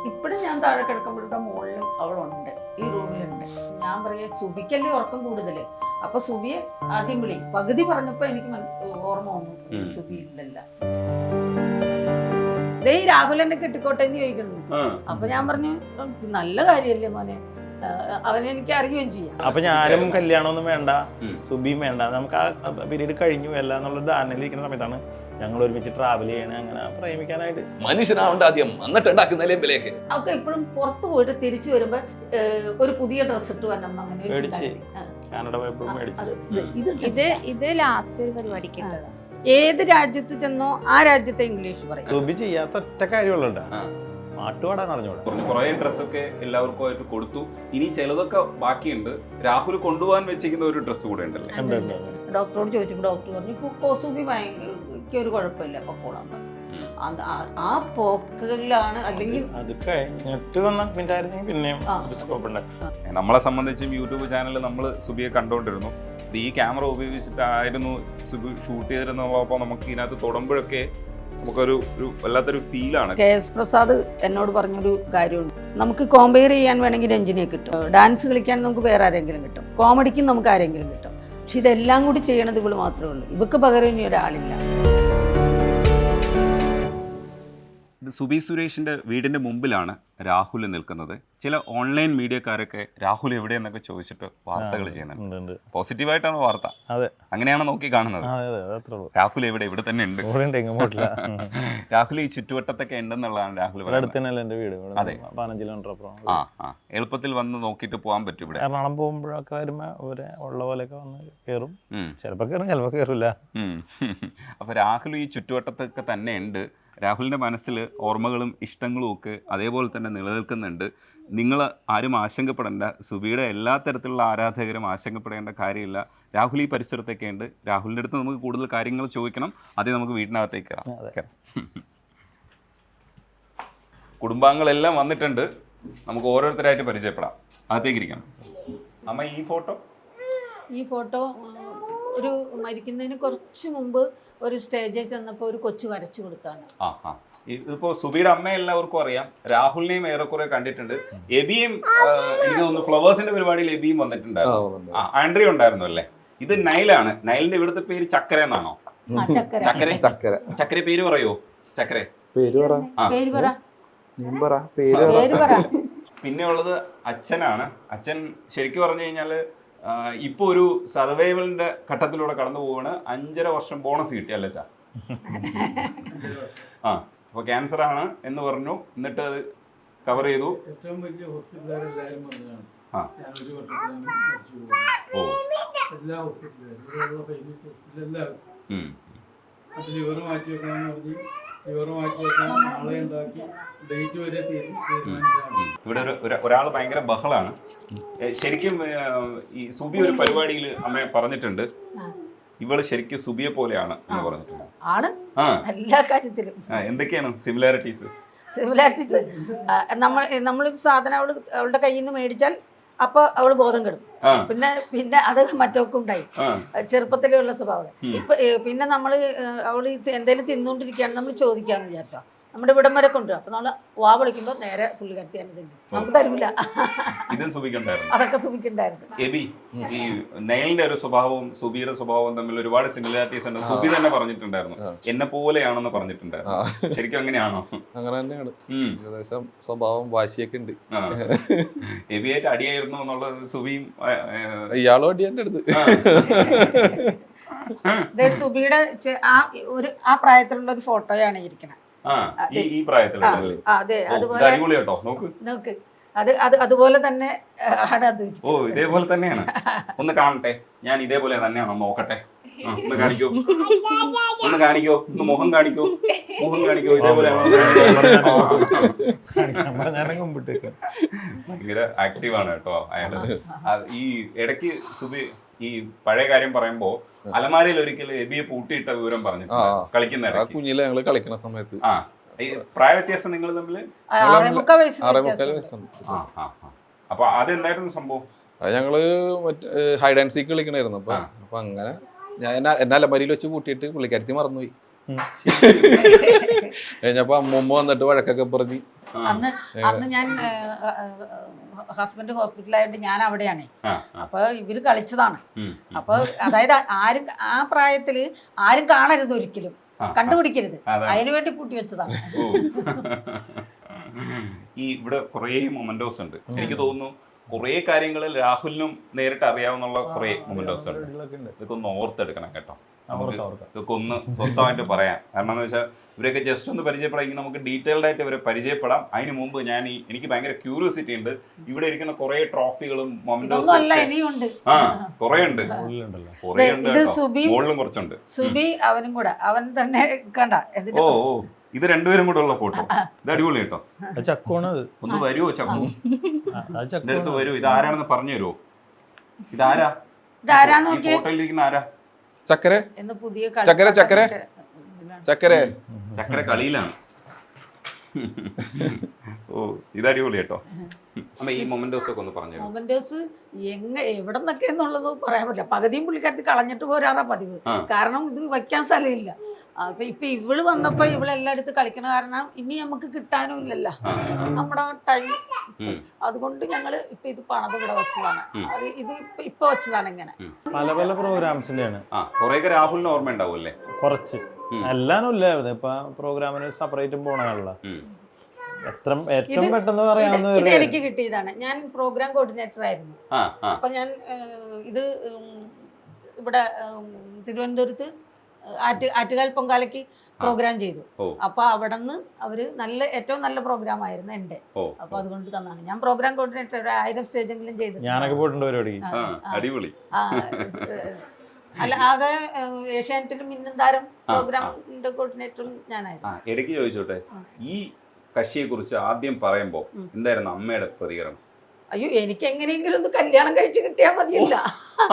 ഇപ്പോഴും ഞാൻ താഴെ കിടക്കുമ്പോഴത്തെ മുകളിൽ അവളുണ്ട്, ഈ റൂമിലുണ്ട്. ഞാൻ പറയാ സുബിക്കല്ലേ ഉറക്കം കൂടുതൽ, അപ്പൊ സുബിയെ ആദ്യം വിളി. പകുതി പറഞ്ഞപ്പോ എനിക്ക് ഓർമ്മ വന്നു സുബി ഇല്ലല്ല. ഈ രാഹുൽ എന്നെ കെട്ടിക്കോട്ടെ എന്ന് ചോദിക്കുന്നു. അപ്പൊ ഞാൻ പറഞ്ഞു നല്ല കാര്യല്ലേ മോനെ, അവനെ എനിക്ക് അറിയുകയും ചെയ്യാം. അപ്പൊ ഞാനും കല്യാണമൊന്നും വേണ്ട, സുബിയും വേണ്ട, നമുക്ക് ആ പീരീഡ് കഴിഞ്ഞു അല്ല എന്നുള്ള ധാരണയിലിരിക്കുന്ന സമയത്താണ് ഞങ്ങൾ ഒരുമിച്ച് ട്രാവൽ ചെയ്യണേ, അങ്ങനെ പ്രേമിക്കാനായിട്ട്. മനുഷ്യനാവണ്ട ആദ്യം, എന്നിട്ട് ഉണ്ടാക്കുന്ന വിലയൊക്കെ. അവർക്ക് എപ്പോഴും പുറത്തു പോയിട്ട് തിരിച്ചു വരുമ്പോ ഒരു പുതിയ ഡ്രസ് ഇട്ട് വരണം, അങ്ങനെ കാനഡ പോയപ്പോഴും മേടിച്ചു. ഇത് ലാസ്റ്റ് ഒരു പരിപാടിക്ക് ഇട്ടതാ. ഏത് രാജ്യത്ത് ചെന്നോ ആ രാജ്യത്തെ ഇംഗ്ലീഷ് പറയും. സുബി ചെയ്യാത്ത ഒറ്റ കാര്യമുള്ളൂ, പാട്ടുപാടാൻ അറിഞ്ഞൂടാ. കുറെ ഡ്രസ്സൊക്കെ എല്ലാവർക്കും ആയിട്ട് കൊടുത്തു. ഇനി ചിലതൊക്കെ ബാക്കിയുണ്ട്. രാഹുൽ കൊണ്ടുപോകാൻ വെച്ചിരിക്കുന്ന ഒരു ഡ്രസ്സ് കൂടെ ഉണ്ടല്ലേ? ഡോക്ടറോട് ചോദിച്ചപ്പോൾ ഡോക്ടർ പറഞ്ഞു സുബി ഭയങ്കര ഒരു കുഴപ്പമില്ല, പൊക്കോളാൻ പറഞ്ഞു. ആ പോക്കലാണ്. അല്ലെങ്കിൽ അത് കഴിഞ്ഞിട്ട് വന്ന മിനിറ്റായിരുന്നെങ്കിൽ പിന്നെയും സ്കോപ്പ് ഉണ്ട്. നമ്മളെ സംബന്ധിച്ചും യൂട്യൂബ് ചാനലിൽ നമ്മൾ സുബിയെ കണ്ടുകൊണ്ടിരുന്നു. ഈ ക്യാമറ ഉപയോഗിച്ചിട്ടായിരുന്നു സുബി ഷൂട്ട് ചെയ്തിരുന്നപ്പോൾ നമുക്ക് ഇതിനകത്ത് തൊടുമ്പോഴൊക്കെ നമുക്കൊരു വല്ലാത്തൊരു ഫീലാണ്. KS പ്രസാദ് എന്നോട് പറഞ്ഞൊരു കാര്യമുണ്ട്, നമുക്ക് കോമ്പയർ ചെയ്യാൻ വേണമെങ്കിൽ രഞ്ജിനിയെ കിട്ടും, ഡാൻസ് കളിക്കാൻ നമുക്ക് വേറെ ആരെങ്കിലും കിട്ടും, കോമഡിക്കും നമുക്ക് ആരെങ്കിലും കിട്ടും. പക്ഷെ ഇതെല്ലാം കൂടി ചെയ്യണത് ഇവള് മാത്രമേ ഉള്ളൂ, ഇവക്ക് പകരം ഇനി ഒരാളില്ല. സുബി സുരേഷിന്റെ വീടിന്റെ മുമ്പിലാണ് രാഹുൽ നിൽക്കുന്നത്. ചില ഓൺലൈൻ മീഡിയക്കാരൊക്കെ രാഹുൽ എവിടെയെന്നൊക്കെ ചോദിച്ചിട്ട് വാർത്തകൾ ചെയ്യുന്നുണ്ട്. പോസിറ്റീവായിട്ടാണ് വാർത്ത, അങ്ങനെയാണ് നോക്കി കാണുന്നത്. രാഹുൽ ഇവിടെ തന്നെ ഉണ്ട്. രാഹുൽ ഈ ചുറ്റുവട്ടത്തൊക്കെ ഉണ്ടെന്നുള്ളതാണ് രാഹുൽ പറയുന്നത്. അതെ, എളുപ്പത്തിൽ വന്ന് നോക്കിയിട്ട് പോകാൻ പറ്റും. ഇവിടെ എറണാകുളം പോകുമ്പോഴൊക്കെ വരുമ്പോ ഉള്ള പോലെയൊക്കെ വന്ന് കയറും, ചിലപ്പോ കയറും ചിലപ്പോ കയറില്ല. അപ്പൊ രാഹുൽ ഈ ചുറ്റുവട്ടത്തൊക്കെ തന്നെ ഉണ്ട്. രാഹുലിൻ്റെ മനസ്സിൽ ഓർമ്മകളും ഇഷ്ടങ്ങളും ഒക്കെ അതേപോലെ തന്നെ നിലനിൽക്കുന്നുണ്ട്. നിങ്ങൾ ആരും ആശങ്കപ്പെടേണ്ട, സുബിയുടെ എല്ലാ തരത്തിലുള്ള ആരാധകരും ആശങ്കപ്പെടേണ്ട കാര്യമില്ല. രാഹുൽ ഈ പരിസരത്തൊക്കെ ഉണ്ട്. രാഹുലിൻ്റെ അടുത്ത് നമുക്ക് കൂടുതൽ കാര്യങ്ങൾ ചോദിക്കണം. ആദ്യം നമുക്ക് വീടിനകത്തേക്ക് കയറാം. കുടുംബാംഗങ്ങളെല്ലാം വന്നിട്ടുണ്ട്, നമുക്ക് ഓരോരുത്തരായിട്ട് പരിചയപ്പെടാം. അകത്തേക്ക് ഇരിക്കണം. അമ്മ, ഈ ഫോട്ടോ ഒരു മരിക്കുന്നതിന് കുറച്ച് മുമ്പ് ഒരു സ്റ്റേജിൽ ചെന്നപ്പോൾ ഒരു കൊച്ചു വരച്ചു കൊടുത്താണ്. ഇതിപ്പോ സുബിയുടെ അമ്മ എല്ലാവർക്കും അറിയാം, രാഹുലിനെയും ഏറെക്കുറെ കണ്ടിട്ടുണ്ട്. എബിയും എനിക്ക് തോന്നുന്നു ഫ്ലവേഴ്സിന്റെ പരിപാടിയിൽ എബിയും വന്നിട്ടുണ്ടായിരുന്നു. ആൻഡ്രി ഉണ്ടായിരുന്നു അല്ലേ? ഇത് നൈലാണ്. നൈലിന്റെ ഇവിടുത്തെ പേര് ചക്കര എന്നാണോ? ചക്കര പേര് പറയോ? ചക്കര പിന്നെ ഉള്ളത് അച്ഛനാണ്. അച്ഛൻ ശരിക്കും പറഞ്ഞു കഴിഞ്ഞാല് ഇപ്പൊ ഒരു സർവൈവലിന്റെ ഘട്ടത്തിലൂടെ കടന്നു പോവാണ്. 5.5 വർഷം ബോണസ് കിട്ടി അല്ലേ ചാ? അപ്പൊ ക്യാൻസർ ആണ് എന്ന് പറഞ്ഞു, എന്നിട്ട് അത് കവർ ചെയ്തു. ഇവിടെ ഒരാൾ ഭയങ്കര ബഹളാണ്. ശരിക്കും ഈ സുബി ഒരു പരിപാടിയിൽ അമ്മ പറഞ്ഞിട്ടുണ്ട്, ഇവള് ശരിക്കും സുബിയെ പോലെയാണ് എന്ന് പറഞ്ഞിട്ടുണ്ട്. എല്ലാ കാര്യത്തിലും എന്തൊക്കെയാണ് സിമിലാരിറ്റീസ്? നമ്മളൊരു സാധനം അവളുടെ കയ്യിൽ നിന്ന് മേടിച്ചാൽ അപ്പൊ അവള് ബോധം കെടും. പിന്നെ അത് മറ്റൊക്കെ ഉണ്ടായി ചെറുപ്പത്തിലുള്ള സ്വഭാവം. പിന്നെ നമ്മള് അവള് എന്തെങ്കിലും തിന്നുകൊണ്ടിരിക്കുകയാണ്, നമ്മൾ ചോദിക്കാന്ന് വിചാരിച്ചോ, നമ്മുടെ ഇവിടം വരെ കൊണ്ടുപോകും. അപ്പൊ നമ്മള് വാ വിളിക്കുമ്പോൾ നേരെ പുള്ളിക്കാരത്തി തന്നെ തരും, നമുക്ക് തരൂല. അതൊക്കെ സുബിക്കുണ്ടായിരുന്നു. എബി, ഈ നൈലിന്റെ ഒരു സ്വഭാവവും സുബിയുടെ സ്വഭാവവും തമ്മിൽ ഒരുപാട് സിമിലാരിറ്റീസ് ഉണ്ട്. സുബി തന്നെ പറഞ്ഞിട്ടുണ്ടായിരുന്നു എന്നെ പോലെയാണെന്ന് പറഞ്ഞിട്ടുണ്ടായിരുന്നു. ശരിക്കും അങ്ങനെയാണോ? അങ്ങനെ തന്നെയാണ്, ഏകദേശം സ്വഭാവം വാശിയൊക്കെ ഉണ്ട്. എബിയായിട്ട് അടിയായിരുന്നു എന്നുള്ളത് സുബിയും ഇയാളും അടി എന്റെ അടുത്ത്. സുബിയുടെ ആ പ്രായത്തിലുള്ള ഒരു ഫോട്ടോയാണ് ഇരിക്കുന്നത്. ഈ പ്രായത്തിലുള്ള നോക്ക്, അതുപോലെ തന്നെ ആണ് അത്. ഓ, ഇതേപോലെ തന്നെയാണ്. ഒന്ന് കാണട്ടെ, ഞാൻ ഇതേപോലെ തന്നെയാണോ നോക്കട്ടെ. ഒന്ന് കാണിക്കോ, ഒന്ന് മുഖം കാണിക്കോ, ഇതേപോലെയാണോ? ഭയങ്കര ആക്റ്റീവാണ് കേട്ടോ അയാള്. ഈ ഇടയ്ക്ക് സുബി ഈ പഴയ കാര്യം പറയുമ്പോ അലമാരയിൽ ഒരിക്കൽ എബിയെ പൂട്ടിയിട്ട വിവരം പറഞ്ഞു കളിക്കുന്ന കുഞ്ഞിലെ ഞങ്ങള് കളിക്കുന്ന സമയത്ത്. പ്രായ വ്യത്യാസം നിങ്ങൾ തമ്മില് 6.25 വയസ്സ്. അപ്പൊ അതെന്തായിരുന്നു സംഭവം? ഞങ്ങള് ഹൈഡ് ആൻഡ് സീക്ക് കളിക്കണായിരുന്നു. അപ്പൊ അങ്ങനെ ഞാൻ എന്നെ അലമാരിയിൽ വെച്ച് പൂട്ടിയിട്ട് പുള്ളിക്കാരത്തി മറന്നുപോയി. കഴിഞ്ഞപ്പോ അമ്മൂമ്മ വന്നിട്ട് വഴക്കൊക്കെ പറഞ്ഞ് അന്ന് അന്ന് ഞാൻ ഹസ്ബൻഡ് ഹോസ്പിറ്റലായിട്ട് ഞാൻ അവിടെയാണ്. അപ്പൊ ഇവര് കളിച്ചതാണ്. അപ്പൊ അതായത് ആരും ആ പ്രായത്തില് ആരും കാണരുത്, ഒരിക്കലും കണ്ടുപിടിക്കരുത്, അതിനുവേണ്ടി പൂട്ടി വെച്ചതാണ്. ഈ ഇവിടെ കുറേ മൊമെന്റോസ് ഉണ്ട്. എനിക്ക് തോന്നുന്നു കുറേ കാര്യങ്ങളിൽ രാഹുലിനും നേരിട്ട് അറിയാവുന്ന കുറേ മൊമെന്റോസ് ഉണ്ട്. ഇതൊക്കെ ഒന്ന് ഓർത്തെടുക്കണം കേട്ടോ. നമുക്ക് ഇതൊക്കെ ഒന്ന് സ്വസ്ഥമായിട്ട് പറയാം. കാരണം എന്ന് വെച്ചാൽ ഇവരൊക്കെ ജസ്റ്റ് ഒന്ന് പരിചയപ്പെടാമെങ്കിൽ നമുക്ക് ഡീറ്റെയിൽഡ് ആയിട്ട് ഇവരെ പരിചയപ്പെടാം. അതിന് മുമ്പ് എനിക്ക് ഭയങ്കര ക്യൂരിയോസിറ്റി ഉണ്ട്. ഇവിടെ ഇരിക്കുന്ന കുറെ ട്രോഫികളും മൊമെന്റോസും കുറെ ഉണ്ട്. മുകളിലും കുറച്ചുണ്ട്. സുബി അവനും കൂടെ, അവൻ തന്നെ കണ്ട. ഓ ഇത് രണ്ടുപേരും കൂടെ ഉള്ള ഫോട്ടോ. ഇത് അടിപൊളി കേട്ടോ. ഒന്ന് വരുമോ ചക്കു? എന്റെ അടുത്ത് വരൂ. ഇത് ആരാണെന്ന് പറഞ്ഞു തരുമോ? ഇതാരാ ഈ ഫോട്ടോയിലിരിക്കുന്ന? ആരാ? ചക്കര പുതിയ ചക്കര ചക്കര ചക്കര ചക്കര കളിയിലാണ്. ഓ ഇത് അടിപൊളി കേട്ടോ. അമ്മ ഈ മൊമെന്റോസ് ഒക്കെ ഒന്ന് പറഞ്ഞു. മൊമെന്റോസ് എവിടെ നിന്നൊക്കെ എന്നുള്ളത് പറയാൻ പറ്റില്ല. പകുതിയും പുള്ളിക്കാരത്തി കളഞ്ഞിട്ട് പോരാറാ പതിവ്. കാരണം ഇത് വയ്ക്കാൻ സ്ഥലമില്ല. അപ്പൊ ഇപ്പൊ ഇവള് വന്നപ്പോ ഇവളെല്ലായിടത്ത് കളിക്കണ കാരണം ഇനി നമുക്ക് കിട്ടാനും ഇല്ലല്ലോ നമ്മുടെ ടൈം. അതുകൊണ്ട് ഞങ്ങള് ഇപ്പൊ ഇത് പണത് ഇവിടെ വെച്ചതാണ്. അത് ഇത് ഇപ്പൊ വെച്ചതാണ്. ഇങ്ങനെ പല പല പ്രോഗ്രാംസിന്റെയാണ്. രാഹുലിന് ഓർമ്മ ഉണ്ടാവുമല്ലേ? കുറച്ച് എല്ലാനും ഇല്ല. ഇപ്പൊ പ്രോഗ്രാമിന് സെപ്പറേറ്റും പോണല്ല. ഏറ്റവും പെട്ടെന്ന് പറയാവുന്ന ഇത് എനിക്ക് കിട്ടിയതാണ്. ഞാൻ പ്രോഗ്രാം കോർഡിനേറ്റർ ആയിരുന്നു. അപ്പൊ ഞാൻ ഇത് ഇവിടെ തിരുവനന്തപുരത്ത് ആറ്റുകാൽ പൊങ്കാലയ്ക്ക് പ്രോഗ്രാം ചെയ്തു. അപ്പൊ അവിടെ നിന്ന് അവര് ഏറ്റവും നല്ല പ്രോഗ്രാം ആയിരുന്നു എന്റെ. അപ്പൊ അതുകൊണ്ട് തന്നാണ് ഞാൻ പ്രോഗ്രാം കോർഡിനേറ്റർ. 1000 സ്റ്റേജെങ്കിലും ചെയ്തു. ഞാനൊക്കെ പോയിട്ടുണ്ട് പരിപാടി. അല്ല അത് ഏഷ്യാനെറ്റിലും മിന്നും താരം പ്രോഗ്രാമിന്റെ കോർഡിനേറ്ററും ഞാനായിരുന്നു. ഇടയ്ക്ക് ചോദിച്ചോട്ടെ, ഈ കക്ഷിയെ കുറിച്ച് ആദ്യം പറയുമ്പോ എന്തായിരുന്നു അമ്മയുടെ പ്രതികരണം? അയ്യോ എനിക്ക് എങ്ങനെയെങ്കിലും ഒന്ന് കല്യാണം കഴിച്ച് കിട്ടിയാൽ മതിയല്ല.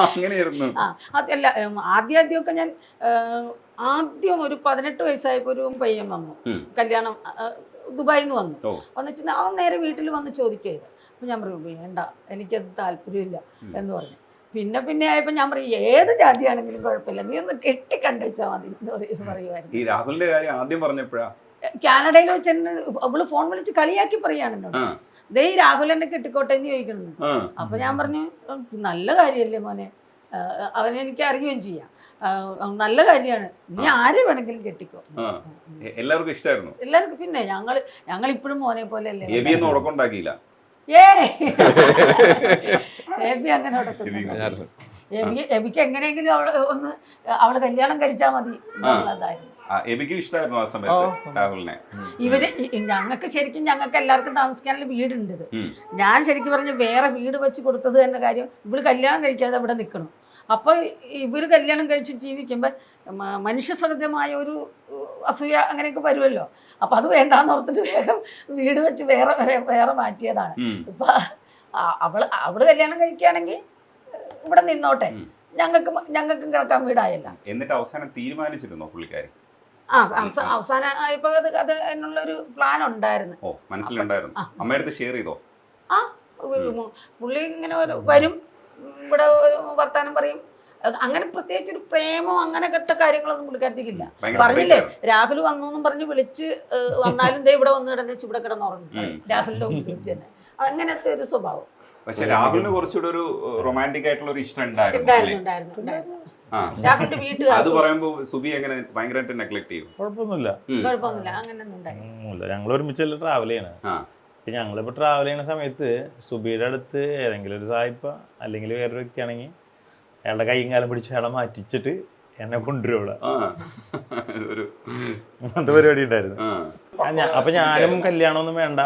അങ്ങനെയായിരുന്നു. അതല്ല, ആദ്യമൊക്കെ ഞാൻ ആദ്യം ഒരു 18 വയസ്സായപ്പോ ഒരു പയ്യൻ വന്നു. കല്യാണം ദുബായിൽ നിന്ന് വന്നിട്ട് അവൻ നേരെ വീട്ടിൽ വന്ന് ചോദിക്കുകയത്. അപ്പൊ ഞാൻ പറയും വേണ്ട, എനിക്കത് താല്പര്യമില്ല എന്ന് പറഞ്ഞു. പിന്നെ ആയപ്പോ ഞാൻ പറയും ഏത് ജാതിയാണെങ്കിലും കുഴപ്പമില്ല, നീ ഒന്ന് കെട്ടിക്കണ്ടുവെച്ചാൽ മതി എന്ന് പറയുമായിരുന്നു. ഈ രാഹുലിന്റെ കാര്യം ആദ്യം പറഞ്ഞപ്പോഴാ കാനഡയിൽ വെച്ച് അവള് ഫോൺ വിളിച്ച് കളിയാക്കി പറയാണ് എന്നോട്, ദേ ഈ രാഹുൽ എന്നെ കെട്ടിക്കോട്ടെ എന്ന് ചോദിക്കണമെന്ന്. അപ്പൊ ഞാൻ പറഞ്ഞു നല്ല കാര്യമല്ലേ മോനെ, അവനെ എനിക്ക് അറിയുകയും ചെയ്യാം, നല്ല കാര്യമാണ്, നീ ആരെ വേണമെങ്കിലും കെട്ടിക്കോ. എല്ലാവർക്കും ഇഷ്ടമായിരുന്നു. എല്ലാവർക്കും. പിന്നെ ഞങ്ങൾ ഇപ്പോഴും മോനെ പോലെ അല്ലേ. എബി അങ്ങനെ ഉടക്കുന്നില്ല. എബിക്ക് എങ്ങനെയെങ്കിലും അവള് കല്യാണം കഴിച്ചാൽ മതി എന്നുള്ളതായിരുന്നു. ഇവര് ഞങ്ങൾക്ക് എല്ലാവർക്കും താമസിക്കാനുള്ള വീടുണ്ട്. ഞാൻ ശരിക്കും പറഞ്ഞ വേറെ വീട് വെച്ച് കൊടുത്തത് തന്നെ കാര്യം, ഇവള് കല്യാണം കഴിക്കാതെ അവിടെ നിൽക്കണം. അപ്പൊ ഇവര് കല്യാണം കഴിച്ച് ജീവിക്കുമ്പോ മനുഷ്യ സഹജമായ ഒരു അസൂയ അങ്ങനെയൊക്കെ വരുമല്ലോ. അപ്പൊ അത് വേണ്ടാന്ന് ഓർത്തിട്ട് വേഗം വീട് വെച്ച് വേറെ മാറ്റിയതാണ്. ഇപ്പൊ അവള് കല്യാണം കഴിക്കുകയാണെങ്കിൽ ഇവിടെ നിന്നോട്ടെ, ഞങ്ങൾക്കും കിടക്കാൻ വീടായല്ല. എന്നിട്ട് അവസാനം തീരുമാനിച്ചിരുന്നോ പുള്ളിക്കാരി? അവസാനം ആയപ്പോ അത് എന്നുള്ളൊരു പ്ലാൻ ഉണ്ടായിരുന്നു. അമ്മയടുത്ത് ഷെയർ ചെയ്തോ? പുള്ളി ഇങ്ങനെ വരും, ഇവിടെ വർത്താനം പറയും. അങ്ങനെ പ്രത്യേകിച്ച് ഒരു പ്രേമോ അങ്ങനത്തെ കാര്യങ്ങളൊന്നും പുള്ളിക്കാരത്തേക്കില്ല. പറഞ്ഞില്ലേ രാഹുൽ വന്നു എന്നും പറഞ്ഞ് വിളിച്ച് വന്നാലും ദേ ഇവിടെ വന്ന് കിടന്നു ഇവിടെ കിടന്നുറങ്ങും. രാഹുലിന്റെ വിളിച്ച് തന്നെ അങ്ങനത്തെ ഒരു സ്വഭാവം. പക്ഷെ രാഹുലിന് കുറച്ചുകൂടെ ഒരു റൊമാൻറ്റിക് ആയിട്ടുള്ള ഒരു ഇഷ്ടം ഉണ്ടായിരുന്നു. രാഹുലിന്റെ വീട്ടുകാർ അത് പറയുമ്പോ സുബി എങ്ങനെ ഭയങ്കരമായിട്ട് നെഗ്ലക്ട് ചെയ്യും? കുഴപ്പമൊന്നുമില്ല, അങ്ങനെയൊന്നും. ഞങ്ങൾ ഒരുമിച്ചല്ല ട്രാവൽ ചെയ്യണേ. ഞങ്ങളിപ്പോ ട്രാവൽ ചെയ്യുന്ന സമയത്ത് സുബിയുടെ അടുത്ത് ഏതെങ്കിലും ഒരു സായിപ്പ അല്ലെങ്കിൽ വേറൊരു വ്യക്തിയാണെങ്കിൽ അയാളുടെ കൈയും കാലം പിടിച്ച് അയാളെ മാറ്റിച്ചിട്ട് എന്നെ കൊണ്ടുവരും ഇവിടെ. അങ്ങനത്തെ പരിപാടി ഉണ്ടായിരുന്നു. അപ്പൊ ഞാനും കല്യാണമൊന്നും വേണ്ട,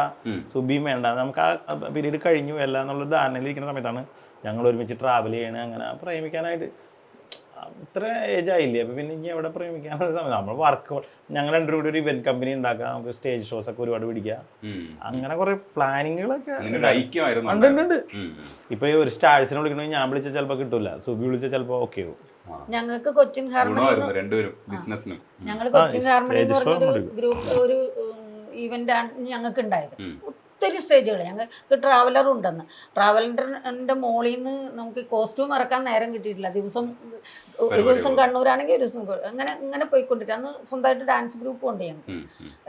സുബിയും വേണ്ട, നമുക്ക് ആ പീരീഡ് കഴിഞ്ഞു എല്ലാം എന്നുള്ള ധാരണയിൽ ഇരിക്കുന്ന സമയത്താണ് ഞങ്ങൾ ഒരുമിച്ച് ട്രാവൽ ചെയ്യണേ. അങ്ങനെ പ്രേമിക്കാനായിട്ട് ഇത്ര ഏജ് ആയില്ലേ, അപ്പൊ പിന്നെ ഇനി എവിടെ പ്രേമിക്കാനുള്ള സമയം. നമ്മൾ വർക്ക് ഞങ്ങൾ രണ്ടും കൂടി ഒരു ഇവന്റ് കമ്പനി ഉണ്ടാക്കാം, നമുക്ക് സ്റ്റേജ് ഷോസ് ഒക്കെ ഒരുപാട് പിടിക്കാം. അങ്ങനെ കുറെ പ്ലാനിങ്ങുകളൊക്കെ ഉണ്ട്. ഇപ്പൊ ഒരു സ്റ്റാഴ്സിനെ വിളിക്കണമെങ്കിൽ ഞാൻ വിളിച്ചാൽ ചിലപ്പോ കിട്ടൂല, സുബി വിളിച്ചാൽ ചിലപ്പോ ഓക്കെ ആവും. ഞങ്ങൾക്ക് കൊച്ചിൻ ഹാർമണി ഞങ്ങൾ കൊച്ചിൻ ഹാർമണി എന്ന് പറഞ്ഞൊരു ഗ്രൂപ്പ് ഒരു ഈവന്റ് ആണ് ഞങ്ങൾക്ക് ഉണ്ടായത്. ഒത്തിരി സ്റ്റേജുകൾ ഞങ്ങൾക്ക് ട്രാവലർ ഉണ്ടെന്ന്. ട്രാവലറിന്റെ മോളിൽ നിന്ന് നമുക്ക് കോസ്റ്റ്യൂം ഇറക്കാൻ നേരം കിട്ടിയിട്ടില്ല. ഒരു ദിവസം കണ്ണൂരാണെങ്കിൽ ഒരു ദിവസം അങ്ങനെ പോയിക്കൊണ്ടിരിക്കുക. അന്ന് സ്വന്തമായിട്ട് ഡാൻസ് ഗ്രൂപ്പും ഉണ്ട് ഞങ്ങൾക്ക്.